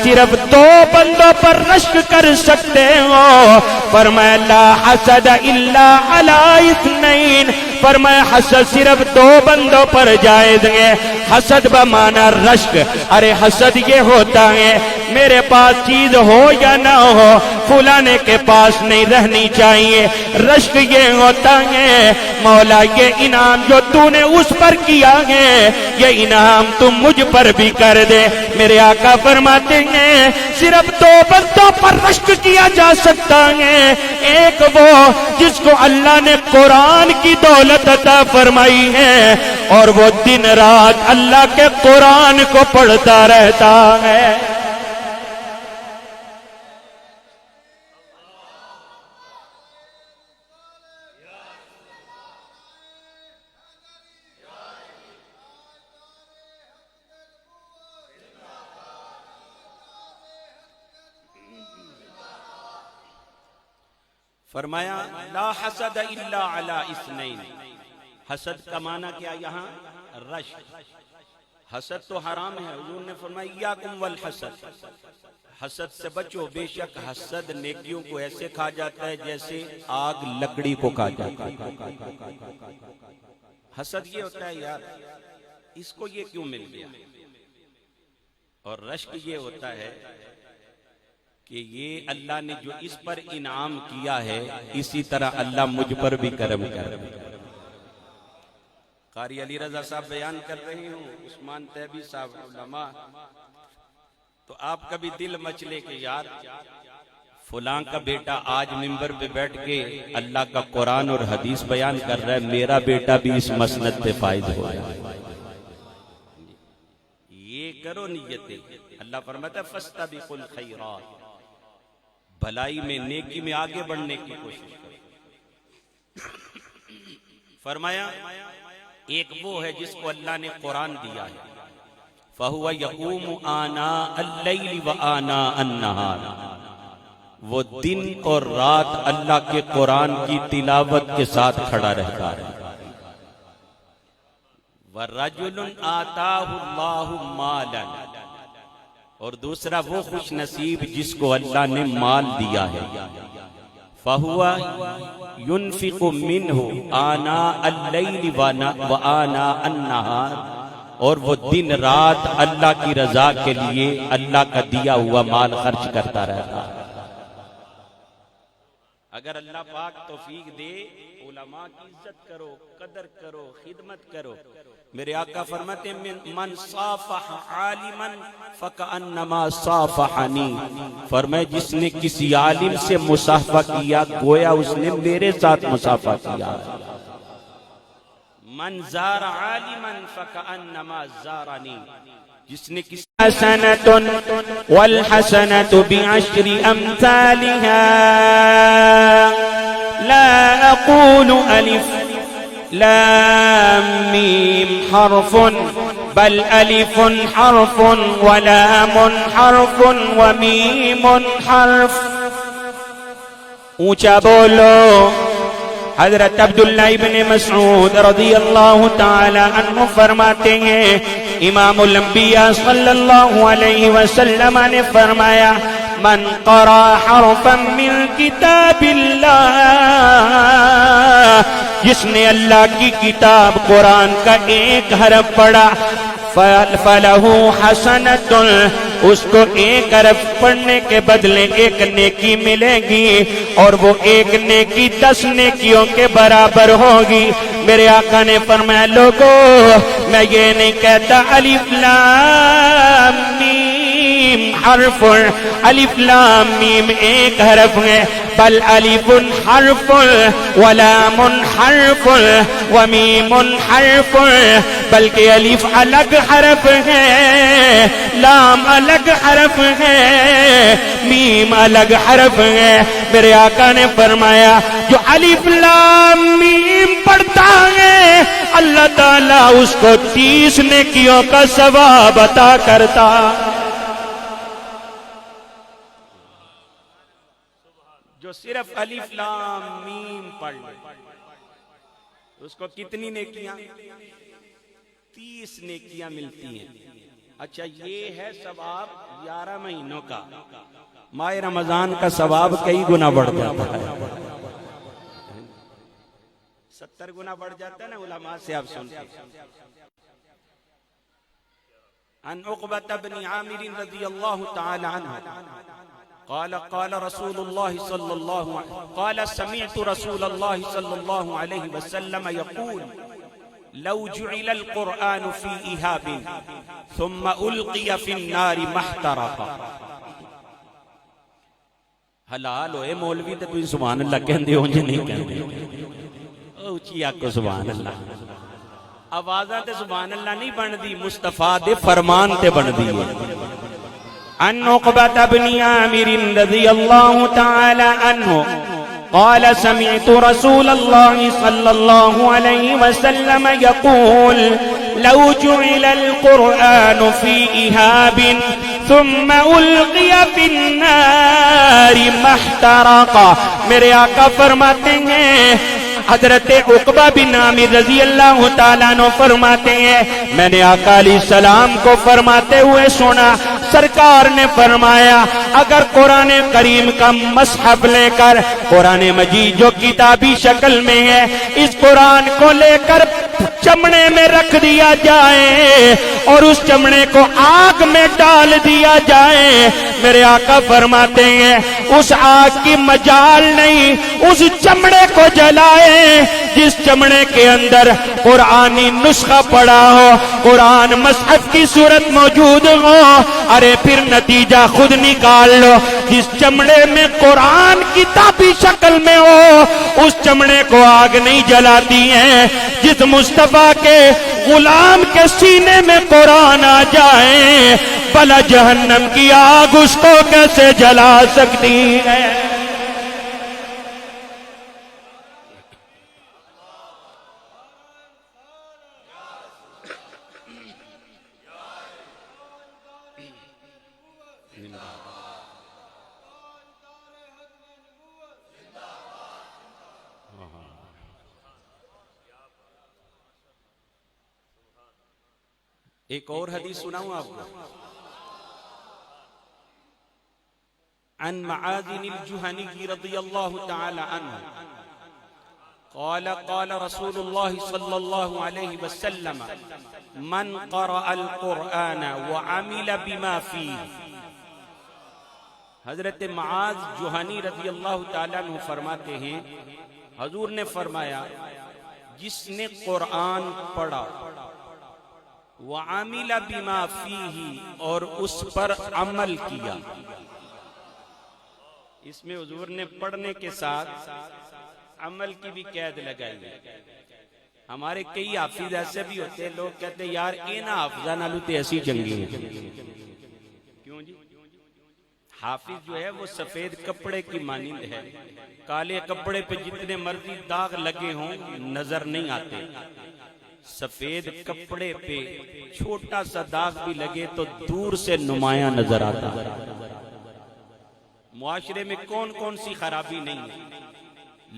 صرف 2 بندوں پر رشک کر سکتے ہو۔ فرمایا لا حسد الا علی 2، فرمایا حسد صرف 2 بندوں پر جائز ہے۔ حسد بمانا رشک، ارے حسد یہ ہوتا ہے میرے پاس چیز ہو یا نہ ہو فلانے کے پاس نہیں رہنی چاہیے۔ رشک یہ ہوتا ہے مولا یہ انعام جو تو نے اس پر کیا ہے یہ انعام تم مجھ پر بھی کر دے۔ میرے آقا فرماتے ہیں صرف 2 بندوں پر رشک کیا جا سکتا ہے، ایک وہ جس کو اللہ نے قرآن کی دولت عطا فرمائی ہے اور وہ دن رات اللہ کے قرآن کو پڑھتا رہتا ہے۔ فرمایا لا حسد الا علی 2۔ حسد کا معنی کیا یہاں؟ رشک۔ حسد تو حرام ہے، حضور نے فرمایا ایاکم والحسد، حسد سے بچو، بے شک حسد نیکیوں کو ایسے کھا جاتا ہے جیسے آگ لکڑی کو کھا جاتا ہے۔ حسد یہ ہوتا ہے یار اس کو یہ کیوں مل گیا، اور رشک یہ ہوتا ہے کہ یہ اللہ نے جو اس پر انعام کیا ہے اسی طرح اللہ مجھ پر بھی کرم کر۔ قاری علی رضا صاحب بیان کر رہے ہوں، عثمان طیبی صاحب علماء، تو آپ کا بھی دل مچلے کہ یار فلاں کا بیٹا آج منبر پہ بیٹھ کے اللہ کا قرآن اور حدیث بیان کر رہا ہے، میرا بیٹا بھی اس مسند پہ فائز ہو جائے۔ یہ کرو نیتیں، اللہ فرماتا ہے فاستبقوا الخیرات، بھلائی میں نیکی میں آگے بڑھنے کی کوشش کرو۔ فرمایا ایک وہ ہے جس کو اللہ نے قرآن دیا ہے، فَهُوَ يَقُومُ آنَاءَ اللَّيْلِ وَآنَاءَ النَّهَارِ، وہ دن اور رات اللہ کے قرآن کی تلاوت کے ساتھ کھڑا رہتا ہے۔ وَرَجُلٌ آتَاهُ اللَّهُ مَالًا، اور دوسرا وہ خوش نصیب جس کو اللہ نے مال دیا ہے، فَهُوَ يُنْفِقُ مِنْهُ آنَاءَ اللَّيْلِ وَآنَاءَ النَّهَارِ، اور وہ دن رات اللہ کی رضا کے لیے اللہ کا دیا ہوا مال خرچ کرتا رہتا ہے۔ اگر اللہ پاک توفیق دے، علماء کی عزت کرو، قدر کرو، خدمت کرو۔ میرے آقا فرماتے ہیں من صافح عالما فکأنما صافحنی، فرمائے جس نے کسی عالم سے مصافحہ کیا گویا اس نے میرے ساتھ مصافحہ کیا۔ من زار عالما فکأنما زارنی، جس نے کسی حسنۃ والحسنۃ بعشر امثالها لا اقول الف لام میم حرف بل الف حرف ولام حرف ومیم حرف۔ اونچا بولو۔ حضرت عبداللہ ابن مسعود رضی اللہ تعالی عنہ فرماتے ہیں امام الانبیاء صلی اللہ علیہ وسلم نے فرمایا من قرأ حرفا من کتاب اللہ، جس نے اللہ کی کتاب قرآن کا ایک حرف پڑھا، فَلَهُ حَسَنَةٌ، اس کو ایک حرف پڑھنے کے بدلے ایک نیکی ملے گی، اور وہ ایک نیکی 10 نیکیوں کے برابر ہوگی۔ میرے آقا نے فرمایا لوگو میں یہ نہیں کہتا الف لام میم حرف، الف لام میم ایک حرف ہے، بل الف حرف ولام حرف ومیم حرف، بلکہ الف الگ حرف ہے، لام الگ حرف ہے، میم الگ حرف ہے۔ میرے آقا نے فرمایا جو الف لام میم پڑھتا ہے اللہ تعالیٰ اس کو 30 نیکیوں کا ثواب عطا کرتا۔ جو صرف الف لام میم پڑھ لے اس کو کتنی نیکیاں؟ 30 نیکیاں ملتی ہیں۔ اچھا یہ ہے ثواب 11 مہینوں کا، ماہ رمضان کا ثواب کئی گنا بڑھ جاتا ہے، 70 گنا بڑھ جاتا ہے نا، علماء سے آپ سنتے ہیں۔ عن عقبة بن عامر رضی اللہ تعالی عنہ قال قال رسول الله صلى الله عليه قال سمعت رسول الله صلى الله عليه وسلم يقول لو جعل القرآن في إهاب ثم ألقي في النار ما احترق۔ حلال ہوئے مولوی تو کوئی سبحان اللہ کہندے ہوں جی نہیں کہندے، اوچی آکو سبحان اللہ، آوازاں تے سبحان اللہ نہیں بن دی، مصطفیٰ دے فرمان تے بن دی ہے۔ عن عقبة بن عامر رضي الله تعالى عنه قال سمعت رسول الله صلى الله عليه وسلم يقول لو جعل القرآن في إهاب ثم ألقي في النار ما احترق۔ میرے آقا فرماتے ہیں، حضرت عقبہ بن عامر رضی اللہ تعالیٰ عنہ فرماتے ہیں میں نے آقا علیہ السلام کو فرماتے ہوئے سنا، سرکار نے فرمایا اگر قرآن کریم کا مصحف لے کر، قرآن مجید جو کتابی شکل میں ہے، اس قرآن کو لے کر چمڑے میں رکھ دیا جائے اور اس چمڑے کو آگ میں ڈال دیا جائے، میرے آقا فرماتے ہیں اس آگ کی مجال نہیں، اس چمڑے کو جلائے جس چمڑے کے اندر قرآنی نسخہ پڑا ہو، قرآن مصحف کی صورت موجود ہو۔ ارے پھر نتیجہ خود نکال لو، جس چمڑے میں قرآن کتابی شکل میں ہو اس چمڑے کو آگ نہیں جلاتی ہے۔ جس مصطفیٰ کے غلام کے سینے میں قرآن آ جائے بھلا جہنم کی آگ اس کو کیسے جلا سکتی ہے؟ ایک اور حدیث سناؤں آپ کو. عن معاذ الجهني رضي الله تعالى عنه قال قال رسول الله صلى الله عليه وسلم من قرأ القرآن وعمل بما فيه. حضرت معاذ جوہنی رضی اللہ تعالیٰ عنہ فرماتے ہیں حضور نے فرمایا جس نے قرآن پڑھا وعمل بما فيه اور اس پر عمل کیا. اس میں حضور نے پڑھنے کے ساتھ عمل کی بھی قید لگائی. ہمارے کئی حافظ ایسے بھی ہوتے ہیں لوگ کہتے ہیں یار اینا حافظہ نالو تے ایسی جنگی ہیں. کیوں جی؟ حافظ جو ہے وہ سفید کپڑے کی مانند ہے. کالے کپڑے پہ جتنے مرضی داغ لگے ہوں نظر نہیں آتے. سفید کپڑے پہ چھوٹا سا داغ بھی لگے تو دور سے نمایاں نظر آتا. معاشرے میں کون کون سی خرابی نہیں ہے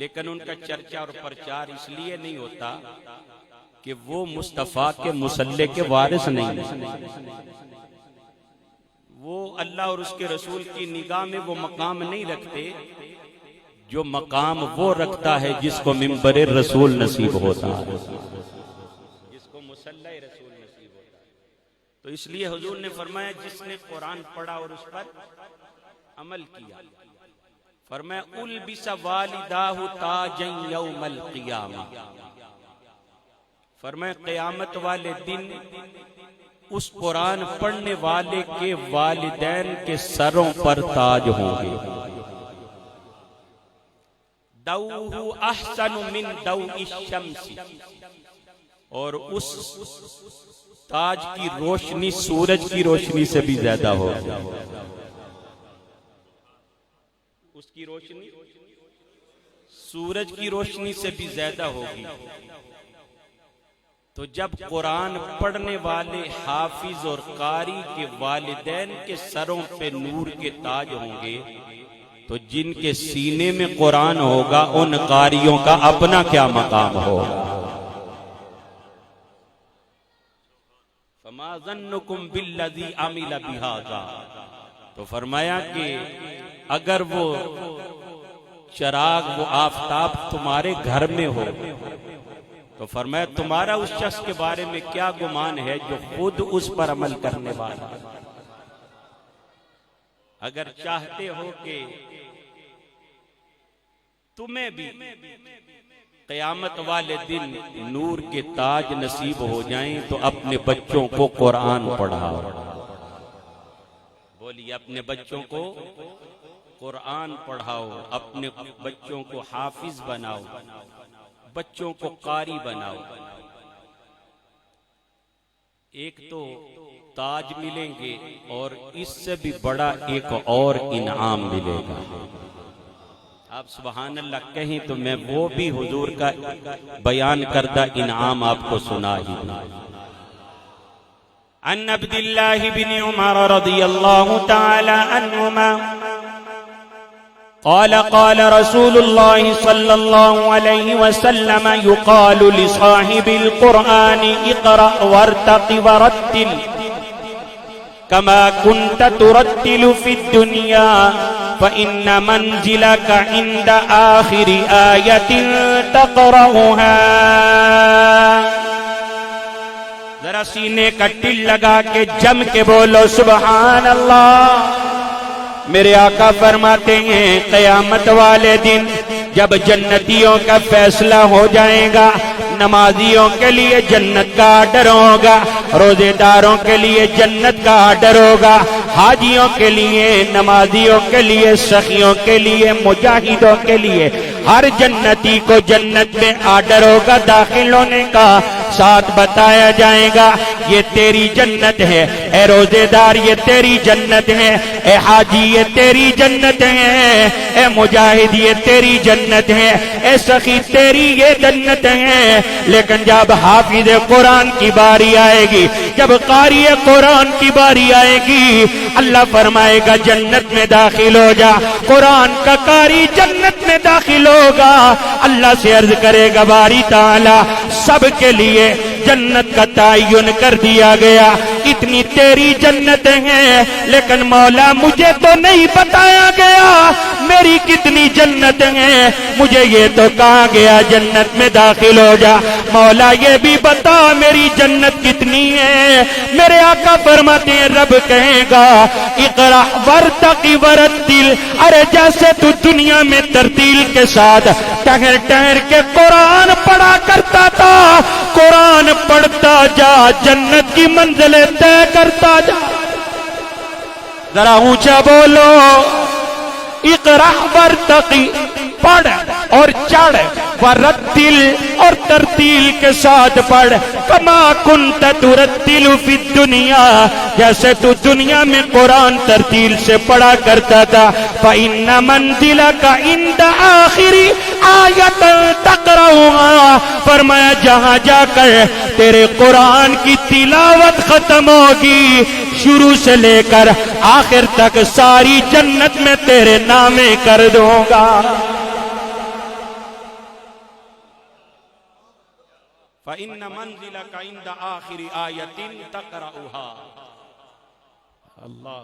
لیکن ان کا چرچا اور پرچار اس لیے نہیں ہوتا کہ وہ مصطفیٰ کے مصلی کے وارث نہیں ہیں. وہ اللہ اور اس کے رسول کی نگاہ میں وہ مقام نہیں رکھتے جو مقام وہ رکھتا ہے جس کو منبر رسول نصیب ہوتا ہے, جس کو مصلی رسول نصیب ہوتا ہے. تو اس لیے حضور نے فرمایا جس نے قرآن پڑھا اور اس پر عمل کیا فرمایا البس والداہ تاجا یوم القیامہ. فرمایا قیامت والے دن اس قرآن پڑھنے والے کے والدین کے سروں پر تاج ہوں گے. دوہ احسن من دوء الشمس اور اس تاج کی روشنی سورج کی روشنی سے بھی زیادہ ہوگی. اس کی روشنی سورج کی روشنی سے بھی زیادہ ہوگی. تو جب قرآن پڑھنے والے حافظ اور قاری کے والدین کے سروں پہ نور کے تاج ہوں گے تو جن کے سینے میں قرآن ہوگا ان قاریوں کا اپنا کیا مقام ہوگا. فما ظنکم بالذی عمل بہذا. تو فرمایا کہ اگر وہ چراغ وہ آفتاب تمہارے گھر میں ہو تو فرمایا تمہارا اس شخص کے بارے میں کیا گمان ہے جو خود اس پر عمل کرنے والا. اگر چاہتے ہو کہ تمہیں بھی قیامت والے دن نور کے تاج نصیب ہو جائیں تو اپنے بچوں کو قرآن پڑھاؤ. بولیے اپنے بچوں کو قرآن پڑھاؤ, اپنے بچوں کو حافظ بناؤ, بچوں کو قاری بناؤ. ایک تو تاج ملیں گے اور اس سے بھی بڑا ایک اور انعام ملے گا. آپ سبحان اللہ کہیں تو میں وہ بھی حضور کا بیان کردہ انعام آپ کو سنا ہی دوں. عن عبد الله بن عمر رضي الله تعالى عنهما قال قال رسول الله صلى الله عليه وسلم يقال لصاحب القرآن اقرأ وارتق ورتل كما كنت ترتل في الدنيا فإن منزلك عند آخر آية تقرأها. ذرا سینے کا ٹل لگا کے جم کے بولو سبحان اللہ. میرے آقا فرماتے ہیں قیامت والے دن جب جنتیوں کا فیصلہ ہو جائے گا, نمازیوں کے لیے جنت کا آرڈر ہوگا, روزے داروں کے لیے جنت کا آرڈر ہوگا, حاجیوں کے لیے, نمازیوں کے لیے, سخیوں کے لیے, مجاہدوں کے لیے, ہر جنتی کو جنت میں آرڈر ہوگا داخل ہونے کا. ساتھ بتایا جائے گا یہ تیری جنت ہے، اے روزے دار یہ تیری جنت ہے، اے حاجی یہ تیری جنت ہے، اے مجاہد یہ تیری جنت ہے، اے سخی تیری یہ جنت ہے۔ لیکن جب حافظ قرآن کی باری آئے گی، جب قاری قرآن کی باری آئے گی، اللہ فرمائے گا جنت میں داخل ہو جا، قرآن کا قاری جنت میں داخل ہوگا۔ اللہ سے عرض کرے گا باری تعالی سب کے لیے جنت کا تعین کر دیا گیا، اتنی تیری جنتیں ہیں، لیکن مولا مجھے تو نہیں بتایا گیا میری کتنی جنتیں ہیں، مجھے یہ تو کہا گیا جنت میں داخل ہو جا، مولا یہ بھی بتا میری جنت کتنی ہے۔ میرے آقا فرماتے ہیں رب کہے گا اقرأ ورتقی ورتل، ارے جیسے تو دنیا میں ترتیل کے ساتھ ٹہر ٹہر کے قرآن پڑھا کرتا تھا، قرآن پڑھتا جا جنت کی منزلیں طے کرتا جا۔ ذرا اونچا بولو، اقرأ ورتقی، پڑھ اور چڑھ، ورتل اور ترتیل کے ساتھ پڑھ، کما کنت ترتل فی الدنیا، جیسے تو دنیا میں قرآن ترتیل سے پڑھا کرتا تھا۔ فإن منزلک عند آخر آیت تقرأها، فرمایا جہاں جا کر تیرے قرآن کی تلاوت ختم ہوگی، شروع سے لے کر آخر تک ساری جنت میں تیرے نامے کر دوں گا۔ فَإِنَّ مَنْزِلَكَ عِنْدَ آخِرِ آیَةٍ تَقْرَأُهَا، اللہ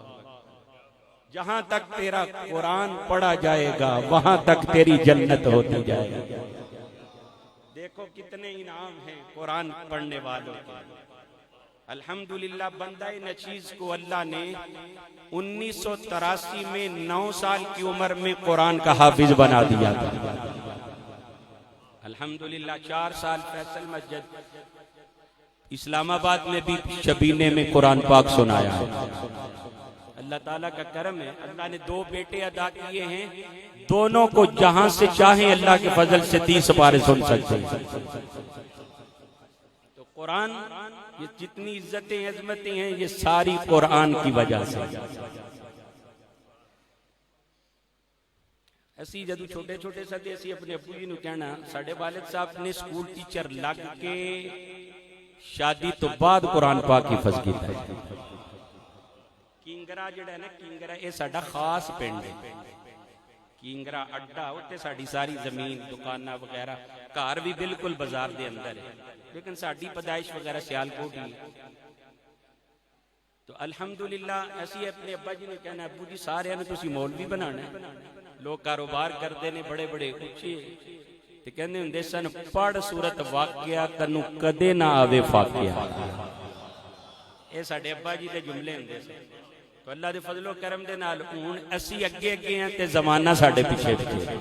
جہاں تک تیرا قرآن پڑھا جائے گا وہاں تک تیری جنت ہوتی جائے گی۔ دیکھو کتنے انعام ہیں قرآن پڑھنے والوں کے۔ الحمدللہ بندہ نچیز کو اللہ نے 1983 میں 9 سال کی عمر میں قرآن کا حافظ بنا دیا تھا۔ الحمدللہ 4 سال فیصل مسجد اسلام آباد میں بھی شبینے میں قرآن پاک سنایا ہے۔ اللہ تعالیٰ کا کرم ہے، اللہ نے 2 بیٹے عطا کیے ہیں، دونوں کو جہاں سے چاہیں اللہ کے فضل سے 30 پارے سن سکتے ہیں۔ تو قرآن یہ جتنی عزتیں عظمتیں ہیں یہ ساری قرآن کی وجہ سے۔ اسی جدو چھوٹے چھوٹے سدے اسی اپنے ابو جی نو کہنا ساڑھے والد صاحب نے سکول ٹیچر لگ کے شادی تو بعد قرآن پاک حفظ کیتا ہے۔ کینگرا جڑا ہے نا، کینگرا یہ ساڑھا خاص پنڈ ہے، کینگرا اڈا ہوتے ساڑھی ساری زمین دکانہ وغیرہ، کار بھی بالکل بازار دے اندر ہے، لیکن ساڑھی پیدائش وغیرہ سیالکوٹ ہی ہے۔ تو الحمدللہ ایسی اپنے ابا جی نے کہنا ابو جی سارے نے تسی مولوی بنانا ہے، لوگ کاروبار کردے نے بڑے بڑے اچھے، تو کہنے ہندے سن پڑھ سورت واقعہ کنو کدے نہ آوے فاقعہ۔ اے ساڑھے ابا جی دے جملے ہندے سن۔ تو اللہ دے فضل و کرم دے نال اون اسی اگے اگے ہیں تے زمانہ ساڑھے پیچھے پیچھے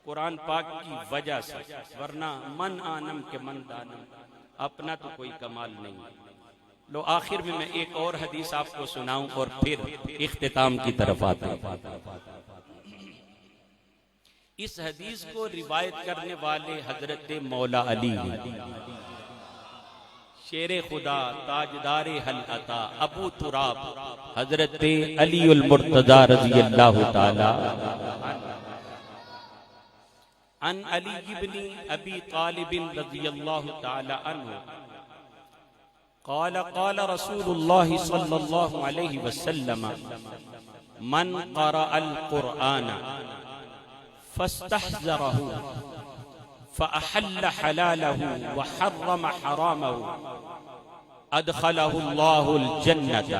قرآن پاک کی وجہ سے، ورنہ من آنم کے من دانم، اپنا تو کوئی کمال نہیں۔ لو آخر میں ایک اور حدیث آپ کو سناؤں اور پھر اختتام کی طرف آتا ہوں۔ اس حدیث کو روایت کرنے والے حضرت مولا علی ہیں، شیر خدا تاجدار حل عطا ابو تراب حضرت علی المرتضی رضی اللہ تعالی عن علی بن ابی طالب رضی اللہ تعالی عنہ قال قال رسول اللہ صلی اللہ علیہ وسلم من قرأ القرآن فاستحذرہ فأحل حلاله وحرم حرامه أدخله الله الجنة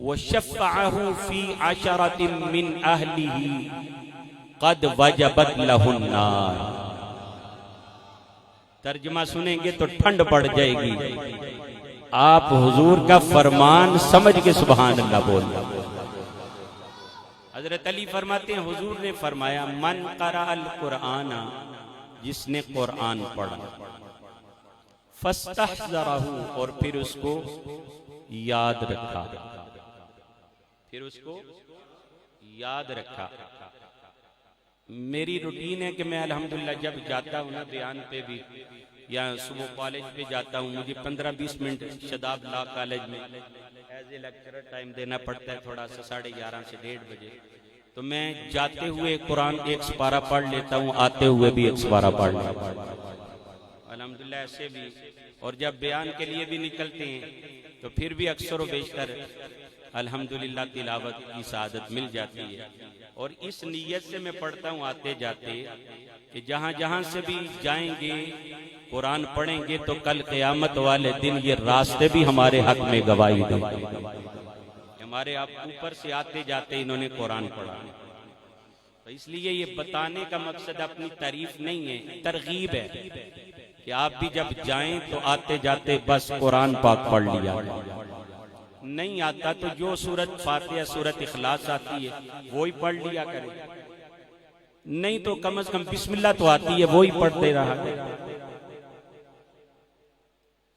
وشفعه في 10 من أهله قد وجبت له النار۔ ترجمہ سنیں گے تو ٹھنڈ پڑ جائے گی، آپ حضور کا فرمان سمجھ کے سبحان اللہ بولنا۔ حضرت علی فرماتے ہیں حضور نے فرمایا من قرأ القرآن، جس نے قرآن پڑھا، فاستحذرہ اور پھر اس کو یاد رکھا، میری روٹین ہے کہ میں الحمدللہ جب جاتا ہوں نا بیان پہ بھی یا صبح کالج پہ جاتا ہوں، مجھے 15-20 منٹ شاداب لا کالج میں ایز اے لیکچرر ٹائم دینا پڑتا ہے تھوڑا سا 11:30 سے 1:30 بجے، تو میں جاتے ہوئے قرآن ایک سپارہ پڑھ لیتا ہوں، آتے ہوئے بھی ایک سپارہ پڑھ لیتا ہوں الحمدللہ ایسے بھی، اور جب بیان کے لیے بھی نکلتے ہیں تو پھر بھی اکثر و بیشتر الحمدللہ تلاوت کی سعادت مل جاتی ہے، اور اس نیت سے میں پڑھتا ہوں آتے جاتے کہ جہاں جہاں سے بھی جائیں گے قرآن پڑھیں گے تو کل قیامت والے دن یہ راستے بھی ہمارے حق میں گواہی دیں گے، ہمارے آپ اوپر سے آتے جاتے انہوں نے قرآن پڑھا، تو اس لیے یہ بتانے کا مقصد اپنی تعریف نہیں ہے، ترغیب ہے کہ آپ بھی جب جائیں تو آتے جاتے بس قرآن پاک پڑھ لیا، نہیں آتا تو جو سورت فاتحہ سورت اخلاص آتی ہے وہی پڑھ لیا کرے، نہیں تو کم از کم بسم اللہ تو آتی ہے وہی پڑھتے رہا۔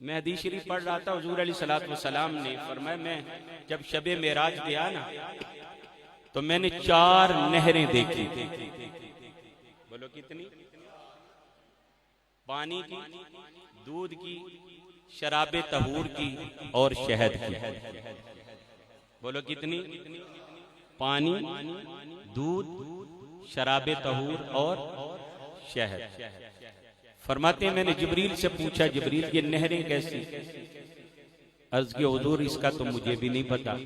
میں حدیث شریف پڑھ رہا تھا، حضور علیہ السلام نے فرمایا میں جب شب معراج گیا نا تو میں نے 4 نہریں دیکھی، بولو کتنی؟ پانی کی، دودھ کی، شراب طہور کی اور شہد کی، بولو کتنی؟ پانی، دودھ، شراب طہور اور شہد۔ فرماتے ہیں میں نے جبریل سے پوچھا جبریل یہ نہریں کیسی؟ عرض کی حضور اس کا تو مجھے بھی نہیں پتا۔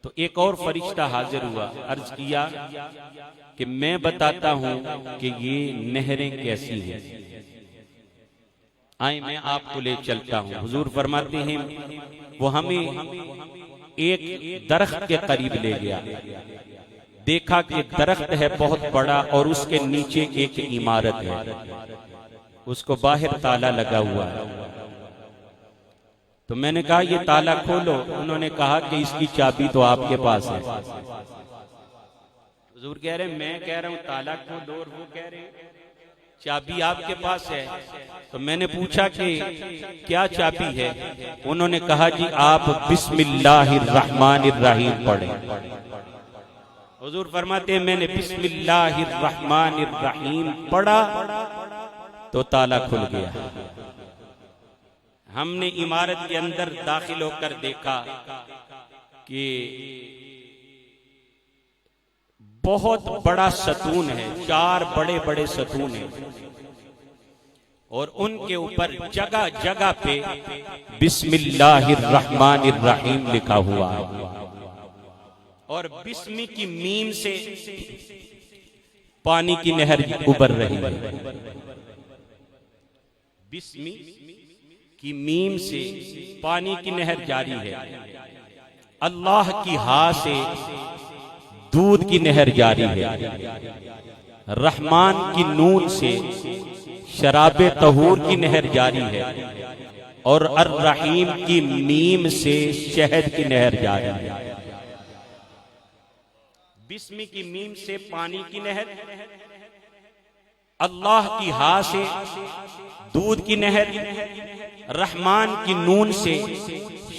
تو ایک اور فرشتہ حاضر ہوا، عرض کیا کہ میں بتاتا ہوں کہ یہ نہریں کیسی ہیں، آئیں میں آپ کو لے چلتا ہوں۔ حضور فرماتے ہیں وہ ہمیں ایک درخت کے قریب لے گیا، دیکھا کہ درخت ہے بہت بڑا اور اس کے نیچے ایک عمارت ہے، اس کو باہر تالا لگا ہوا ہے۔ تو میں نے کہا یہ تالا کھولو، انہوں نے کہا کہ اس کی چابی تو آپ کے پاس ہے۔ حضور کہہ رہے ہیں میں کہہ رہا ہوں تالا کھولو اور وہ کہہ رہے ہیں چابی آپ کے پاس ہے۔ تو میں نے پوچھا کہ کیا چابی ہے؟ انہوں نے کہا جی آپ بسم اللہ الرحمن الرحیم پڑھیں۔ حضور فرماتے ہیں میں نے بسم اللہ الرحمن الرحیم پڑھا تو تالا کھل گیا۔ ہم نے عمارت کے اندر داخل ہو کر دیکھا کہ بہت بڑا ستون ہے، 4 بڑے بڑے ستون ہیں، اور ان کے اوپر جگہ جگہ پہ بسم اللہ الرحمن الرحیم لکھا ہوا ہے، اور بسم کی میم سے پانی کی نہر ابھر رہی ہے، بسم کی میم سے پانی کی نہر جاری ہے، اللہ کی ہا سے دودھ کی نہر جاری ہے، رحمان کی نون سے شراب طہور کی نہر جاری ہے، اور الرحیم کی میم سے شہد کی نہر جاری ہے۔ بسم کی میم سے پانی کی نہر، اللہ کی ہا سے دودھ کی نہر، رحمان کی نون سے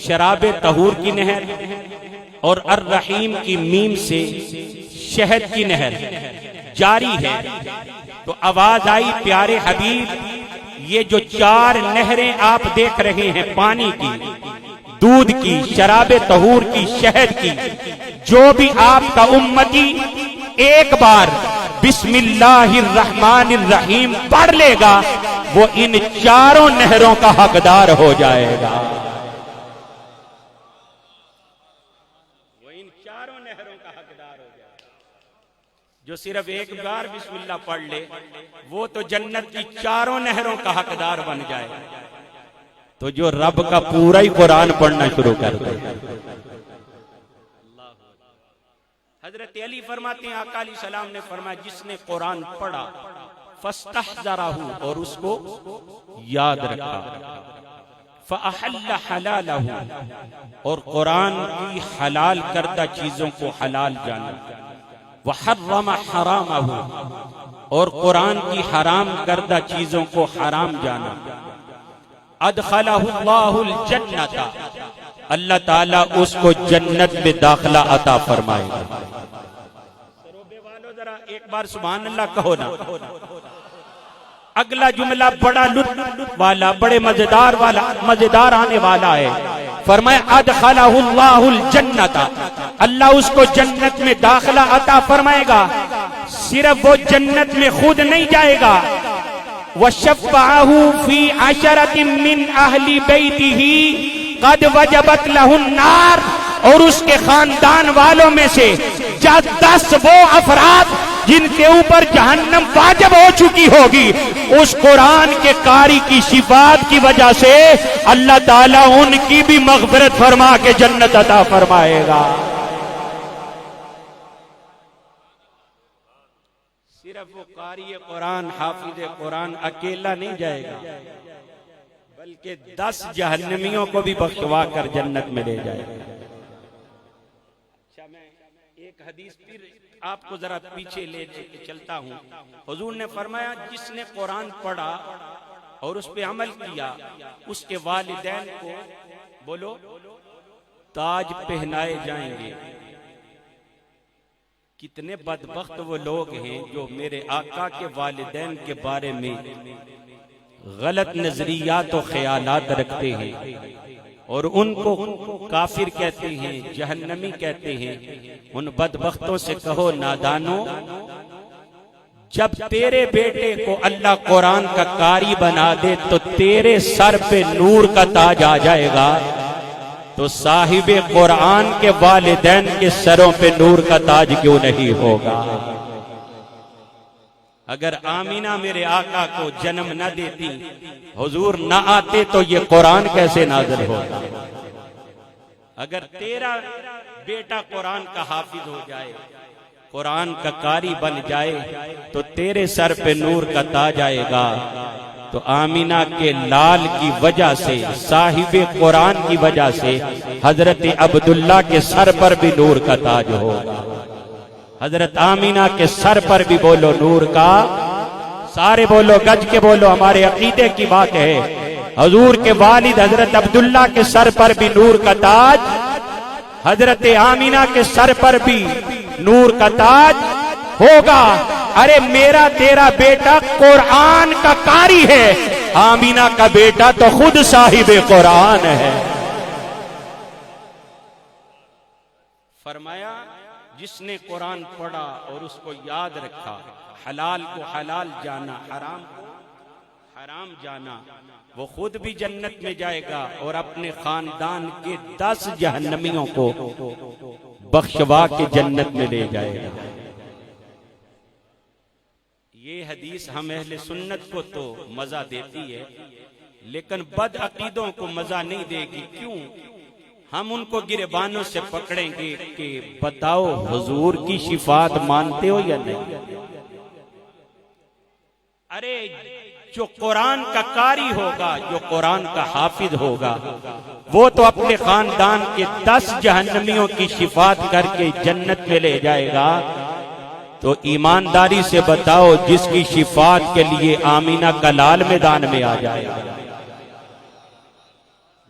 شراب طہور کی نہر، اور الرحیم کی میم سے شہد کی نہر جاری ہے۔ تو آواز آئی پیارے حبیب یہ جو 4 نہریں آپ دیکھ رہے ہیں، پانی کی، دودھ کی، شراب طہور کی، شہد کی، جو بھی آپ کا امتی ایک بار بسم اللہ الرحمن الرحیم پڑھ لے گا وہ ان 4 نہروں کا حقدار ہو جائے گا، وہ ان 4 نہروں کا حقدار ہو جائے گا۔ جو صرف ایک بار بسم اللہ پڑھ لے وہ تو جنت کی 4 نہروں کا حقدار بن جائے گا۔ تو جو رب کا پورا ہی قرآن پڑھنا شروع کر دے، حضرت علی فرماتے ہیں آقا علیہ السلام نے فرمایا جس نے قرآن پڑھا فاستحضرہ اور اس کو یاد رکھا، فأحل حلالہ اور قرآن کی حلال کردہ چیزوں کو حلال جانا، وحرم حرامہ اور قرآن کی حرام کردہ چیزوں کو حرام جانا، ادخلہ اللہ الجنت اللہ تعالیٰ اس کو جنت میں داخلہ عطا فرمائے گا۔ سروبے والوں ذرا ایک ایک بار سبحان اللہ کہو نا. اگلا جملہ بڑا لطف والا، بڑے مزیدار آنے والا ہے. فرمایا ادخلہ اللہ الجنت، اللہ اس کو جنت میں داخلہ عطا فرمائے گا. صرف وہ جنت میں خود نہیں جائے گا، وَشَفَّعَهُ فِي عَشَرَةٍ مِّنْ أَهْلِ بَيْتِهِ قَدْ وَجَبَتْ لَهُ النَّارِ، اور اس کے خاندان والوں میں سے 10 وہ افراد جن کے اوپر جہنم واجب ہو چکی ہوگی، اس قرآن کے قاری کی شفاعت کی وجہ سے اللہ تعالیٰ ان کی بھی مغفرت فرما کے جنت عطا فرمائے گا. صرف وہ قاری قرآن، حافظ قرآن اکیلا نہیں جائے گا، بلکہ 10 جہنمیوں کو بھی بخشوا کر جنت میں لے جائے گا. اچھا، میں ایک حدیث پھر آپ کو ذرا پیچھے لے کے چلتا ہوں. حضور نے فرمایا جس نے قرآن پڑھا اور اس پہ عمل کیا، اس کے والدین کو بولو تاج پہنائے جائیں گے. کتنے بدبخت وہ لوگ ہیں جو میرے آقا کے والدین کے بارے میں غلط نظریات و خیالات رکھتے ہیں اور ان کو کافر کہتے ہیں، جہنمی کہتے ہیں. ان بدبختوں سے کہو نادانو، جب تیرے بیٹے کو اللہ قرآن کا قاری بنا دے تو تیرے سر پہ نور کا تاج آ جائے گا، تو صاحب قرآن کے والدین کے سروں پہ نور کا تاج کیوں نہیں ہوگا؟ اگر آمینہ میرے آقا کو جنم نہ دیتی، حضور نہ آتے، تو یہ قرآن کیسے نازل ہوگا؟ اگر تیرا بیٹا قرآن کا حافظ ہو جائے، قرآن کا قاری بن جائے، تو تیرے سر پہ نور کا تاج آئے گا. تو آمینہ کے لال کی وجہ سے، صاحب قرآن کی وجہ سے حضرت عبداللہ کے سر پر بھی نور کا تاج ہوگا. حضرت آمینہ کے سر پر بھی بولو نور کا، سارے بولو گج کے بولو، ہمارے عقیدے کی بات ہے. حضور کے والد حضرت عبداللہ کے سر پر بھی نور کا تاج، حضرت آمینہ کے سر پر بھی نور کا تاج ہوگا. ارے میرا تیرا بیٹا قرآن کا قاری ہے، آمینہ کا بیٹا تو خود صاحب قرآن ہے. فرمایا جس نے قرآن پڑھا اور اس کو یاد رکھا، حلال کو حلال جانا، حرام کو حرام جانا، وہ خود بھی جنت میں جائے گا اور اپنے خاندان کے 10 جہنمیوں کو بخشوا کے جنت میں لے جائے گا. یہ حدیث ہم اہل سنت کو تو مزہ دیتی ہے، لیکن بد عقیدوں کو مزہ نہیں دے گی. کیوں؟ ہم ان کو گریبانوں سے پکڑیں گے کہ بتاؤ حضور کی شفاعت مانتے ہو یا نہیں؟ ارے جو قرآن کا قاری ہوگا، جو قرآن کا حافظ ہوگا، وہ تو اپنے خاندان کے 10 جہنمیوں کی شفاعت کر کے جنت میں لے جائے گا. تو ایمانداری سے بتاؤ جس کی شفاعت کے لیے آمینہ کا لال میدان میں آ جائے گا.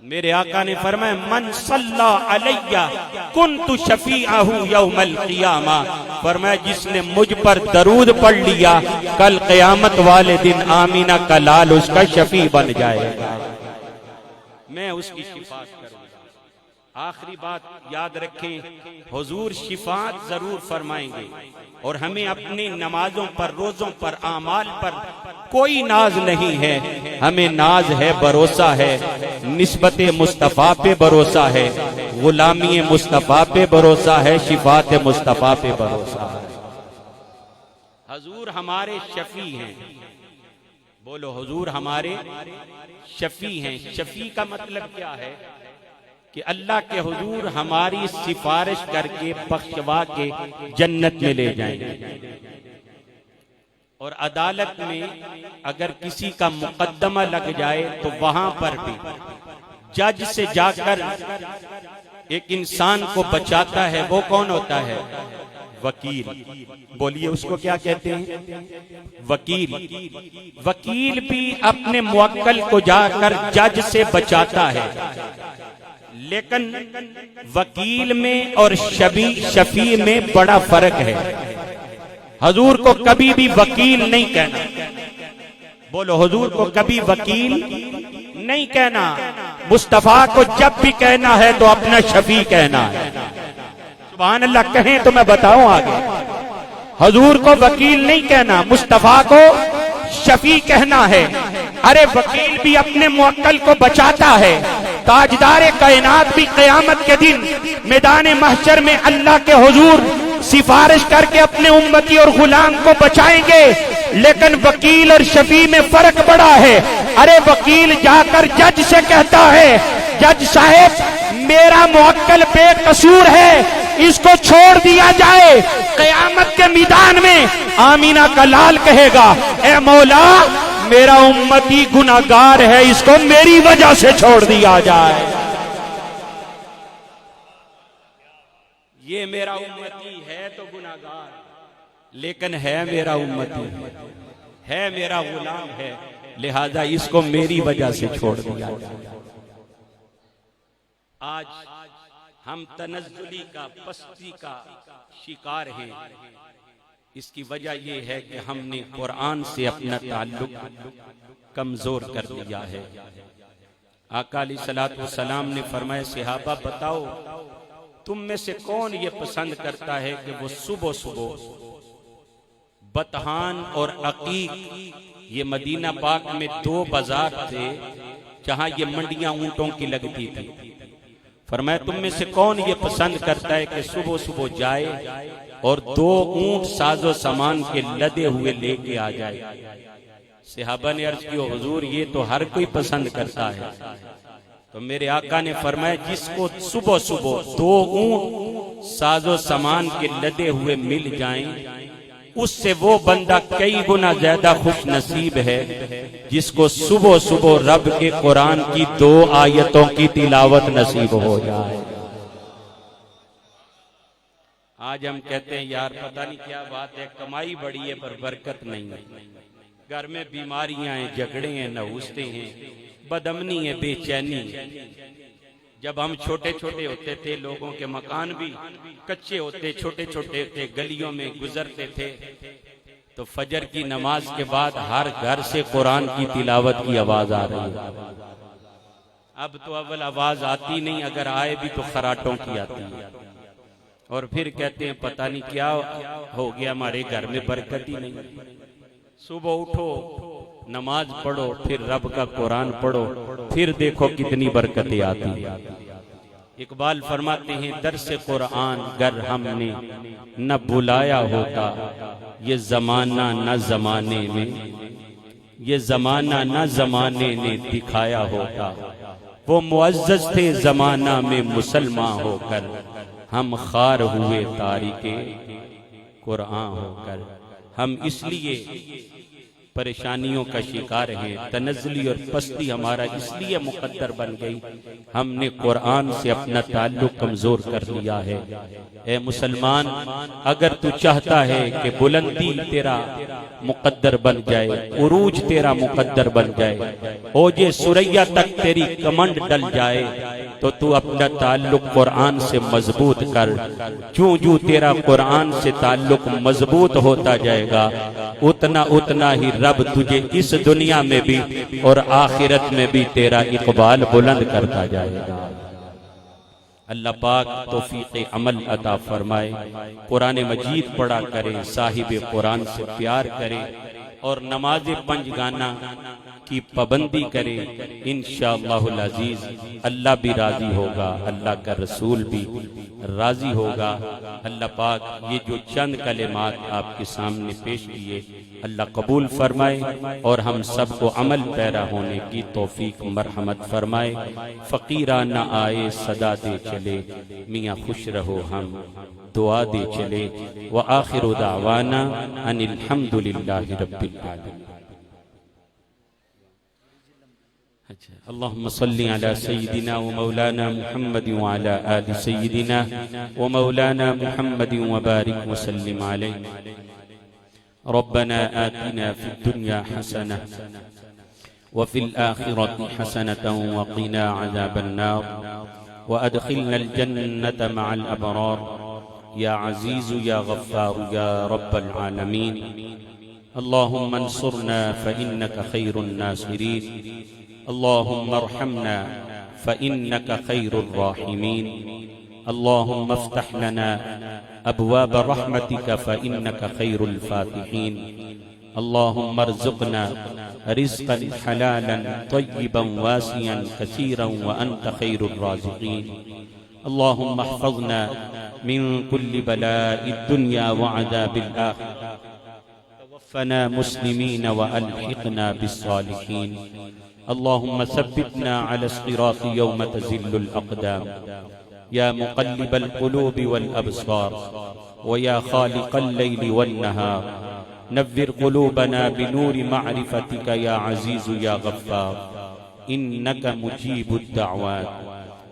میرے آقا نے فرمایا من صلی علیہ کنت شفیعہ یوم القیامہ، فرمایا جس نے مجھ پر درود پڑھ لیا، کل قیامت والے دن آمینہ کا لال اس کا شفیع بن جائے گا، میں اس کی شفاعت کروں گا. آخری بات یاد رکھیں، حضور شفاعت ضرور فرمائیں گے، اور ہمیں اپنی نمازوں پر، روزوں پر، اعمال پر کوئی ناز نہیں ہے. ہمیں ناز ہے، بھروسہ ہے، نسبت مصطفیٰ پہ بھروسہ ہے، غلامی مصطفیٰ پہ بھروسہ ہے، شفاعت مصطفیٰ پہ بھروسہ ہے. حضور ہمارے شفیع ہیں، بولو حضور ہمارے شفیع ہیں. شفیع کا مطلب کیا ہے؟ کہ اللہ کے حضور ہماری سفارش کر کے بخشوا کے جنت میں لے جائیں گے. اور عدالت میں اگر کسی کا مقدمہ لگ جائے تو وہاں پر بھی جج سے جا کر ایک انسان کو بچاتا ہے، وہ کون ہوتا ہے؟ وکیل. بولیے اس کو کیا کہتے ہیں؟ وکیل. وکیل بھی اپنے موکل کو جا کر جج سے بچاتا ہے، لیکن وکیل میں اور شفیع میں بڑا فرق ہے. حضور کو کبھی بھی وکیل نہیں کہنا، بولو حضور کو کبھی وکیل نہیں کہنا، مصطفیٰ کو جب بھی کہنا ہے تو اپنا شفیع کہنا ہے۔ سبحان اللہ کہیں تو میں بتاؤں آگے۔ حضور کو وکیل نہیں کہنا، مصطفیٰ کو شفیع کہنا ہے۔ ارے وکیل بھی اپنے موکل کو بچاتا ہے، تاجدار کائنات بھی قیامت کے دن میدان محشر میں اللہ کے حضور سفارش کر کے اپنے امتی اور غلام کو بچائیں گے، لیکن وکیل اور شفیع میں فرق بڑا ہے۔ ارے وکیل جا کر جج سے کہتا ہے جج صاحب میرا موکل بے قصور ہے، اس کو چھوڑ دیا جائے۔ قیامت کے میدان میں آمینہ کا لال کہے گا اے مولا میرا امتی گناہگار ہے، اس کو میری وجہ سے چھوڑ دیا جائے۔ یہ میرا امتی ہے تو گناہگار، لیکن ہے میرا امتی، ہے میرا غلام ہے، لہذا اس کو میری وجہ سے چھوڑ دیا جائے۔ آج ہم تنزلی کا، پستی کا شکار ہیں۔ اس کی وجہ یہ ہے کہ ہم نے قرآن سے اپنا تعلق کمزور کر دیا ہے۔ آقا علیہ الصلوۃ والسلام نے فرمایا صحابہ بتاؤ تم میں سے کون یہ پسند کرتا ہے کہ وہ صبح صبح بطحان اور عقیق، یہ مدینہ پاک میں دو بازار تھے جہاں یہ منڈیاں اونٹوں کی لگتی تھی، فرمایا تم میں سے کون یہ پسند کرتا ہے کہ صبح صبح جائے اور دو اونٹ ساز و سامان کے لدے ہوئے لے کے آ جائے؟ صحابہ نے عرض کی حضور یہ تو ہر کوئی پسند کرتا ہے۔ تو میرے آقا نے فرمایا جس کو صبح صبح دو اونٹ ساز و سامان کے لدے ہوئے مل جائیں اس سے وہ بندہ کئی گنا زیادہ خوش نصیب ہے جس کو صبح صبح رب کے قرآن کی دو آیتوں کی تلاوت نصیب ہو جائے۔ آج ہم کہتے ہیں یار پتہ نہیں کیا بات ہے، کمائی بڑی ہے پر برکت نہیں ہے، گھر میں بیماریاں ہیں، جھگڑے ہیں، نحوستے ہیں، بدامنی ہے، بے چینی ہے۔ جب ہم چھوٹے چھوٹے ہوتے تھے لوگوں کے مکان بھی کچے ہوتے، چھوٹے چھوٹے تھے، گلیوں میں گزرتے تھے تو فجر کی نماز کے بعد ہر گھر سے قرآن کی تلاوت کی آواز آ رہی ہے۔ اب تو اول آواز آتی نہیں، اگر آئے بھی تو خراٹوں کی آتی ہے، اور پھر کہتے ہیں پتہ نہیں کیا ہو گیا ہمارے گھر میں برکت ہی نہیں۔ صبح اٹھو نماز پڑھو، پھر رب کا قرآن پڑھو، پھر دیکھو کتنی برکتیں آتی ہیں۔ اقبال فرماتے ہیں درس قرآن گر ہم نے نہ بلایا ہوتا، یہ زمانہ نہ زمانے میں، یہ زمانہ نہ زمانے نے دکھایا ہوتا، وہ معزز تھے زمانہ میں مسلمان ہو کر، ہم خار ہوئے تارک قرآن ہو کر۔ ہم اس لیے پریشانیوں کا شکار ہیں، تنزلی اور پستی ہمارا اس لیے مقدر بن گئی، ہم نے قرآن سے اپنا تعلق کمزور کر لیا ہے۔ اے مسلمان اگر تو چاہتا ہے کہ بلندی تیرا مقدر بن جائے، عروج تیرا مقدر بن جائے، اوجے سریا تک تیری کمنڈ ڈل جائے، تو اپنا تعلق قرآن سے مضبوط کر۔ جو تیرا قرآن سے تعلق مضبوط ہوتا جائے گا اتنا ہی رب تجھے اس دنیا میں بھی اور آخرت میں بھی تیرا اقبال بلند کرتا جائے گا۔ اللہ پاک توفیق عمل عطا فرمائے، قرآن مجید پڑھا کریں، صاحب قرآن سے پیار کریں اور نماز پنجگانہ کی پابندی کرے، انشاءاللہ العزیز اللہ بھی راضی ہوگا، اللہ کا رسول بھی راضی ہوگا۔ اللہ پاک یہ جو چند کلمات آپ کے سامنے پیش کیے اللہ قبول فرمائے اور ہم سب کو عمل پیرا ہونے کی توفیق مرحمت فرمائے۔ فقیرانہ آئے صدا دے چلے، میاں خوش رہو ہم دعا دے چلے، وآخر دعوانا ان الحمدللہ رب العالمین۔ اللهم صل على سيدنا ومولانا محمد وعلى آل سيدنا ومولانا محمد وبارك وسلم عليه۔ ربنا آتنا في الدنيا حسنة وفي الآخرة حسنة وقنا عذاب النار وأدخلنا الجنة مع الأبرار یا عزیز یا غفار یا رب العالمین اللہم انصرنا فإنک خیر الناصرین اللہم ارحمنا فإنک خیر الراحمین اللہم افتح لنا ابواب رحمتک فإنک خیر الفاتحین اللہم ارزقنا رزقا حلالا طیبا واسعا کثیرا وانت خیر الرازقین اللہم احفظنا من كل بلاء الدنيا وعذاب الآخرة توفنا مسلمين وألحقنا بالصالحين اللهم ثبتنا على الصراط يوم تزل الأقدام يا مقلب القلوب والأبصار ويا خالق الليل والنهار نور قلوبنا بنور معرفتك يا عزيز يا غفار إنك مجيب الدعوات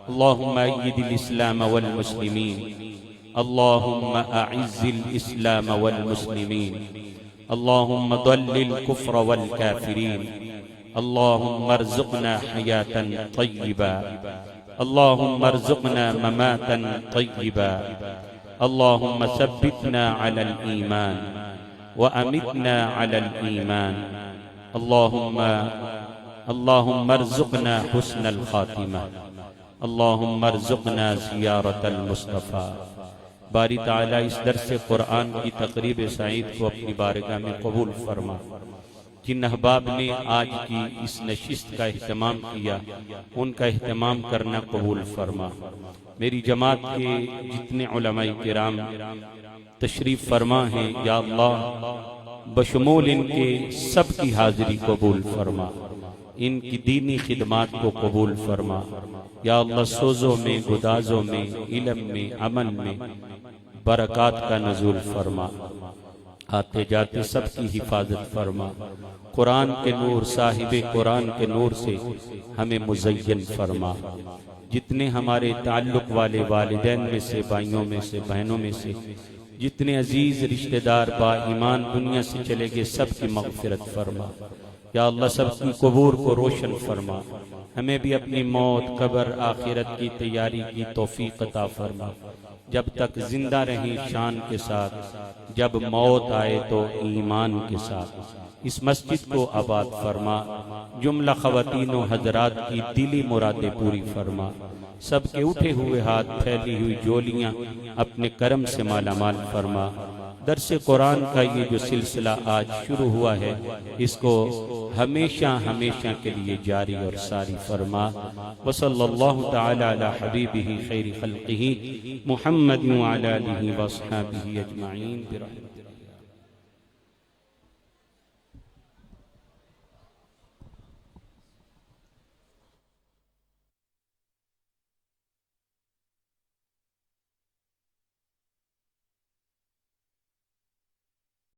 اللهم أيد الإسلام والمسلمين اللهم أعز الإسلام والمسلمين اللهم ضل الكفر والكافرين اللهم ارزقنا حياة طيبة اللهم ارزقنا مماتا طيبا اللهم ثبتنا على الإيمان وأمتنا على الإيمان اللهم ارزقنا حسن الخاتمة اللهم ارزقنا زیارت المصطفیٰ۔ باری تعالیٰ اس درس قرآن کی تقریب سعید کو اپنی بارگاہ میں قبول فرما۔ جن احباب نے آج کی اس نشست کا اہتمام کیا ان کا اہتمام کرنا قبول فرما۔ میری جماعت کے جتنے علماء کرام تشریف فرما ہیں یا اللہ بشمول ان کے سب کی حاضری قبول فرما، ان کی دینی خدمات کو قبول فرما یا اللہ۔ سوزوں میں گدازوں میں علم میں عمل میں برکات کا نزول فرما، آتے جاتے سب کی حفاظت فرما۔ قرآن کے نور، صاحب قرآن کے نور سے ہمیں مزین فرما۔ جتنے ہمارے تعلق والے والدین میں سے، بھائیوں میں سے، بہنوں میں سے جتنے عزیز رشتہ دار با ایمان دنیا سے چلے گئے سب کی مغفرت فرما یا اللہ۔ سب کی قبور کو روشن فرما، ہمیں بھی اپنی موت، قبر، آخرت کی تیاری کی توفیق عطا فرما۔ جب تک زندہ رہیں شان کے ساتھ، جب موت آئے تو ایمان کے ساتھ۔ اس مسجد کو آباد فرما، جملہ خواتین و حضرات کی دلی مرادیں پوری فرما۔ سب کے اٹھے ہوئے ہاتھ، پھیلی ہوئی جولیاں اپنے کرم سے مالا مال فرما۔ درس قرآن کا یہ جو سلسلہ آج شروع ہوا ہے اس کو ہمیشہ ہمیشہ کے لیے جاری اور ساری فرما۔ وصلی اللہ تعالی علی حبیبہ خیر خلقہ محمد وعلی آلہ واصحابہ اجمعین برحمتہ۔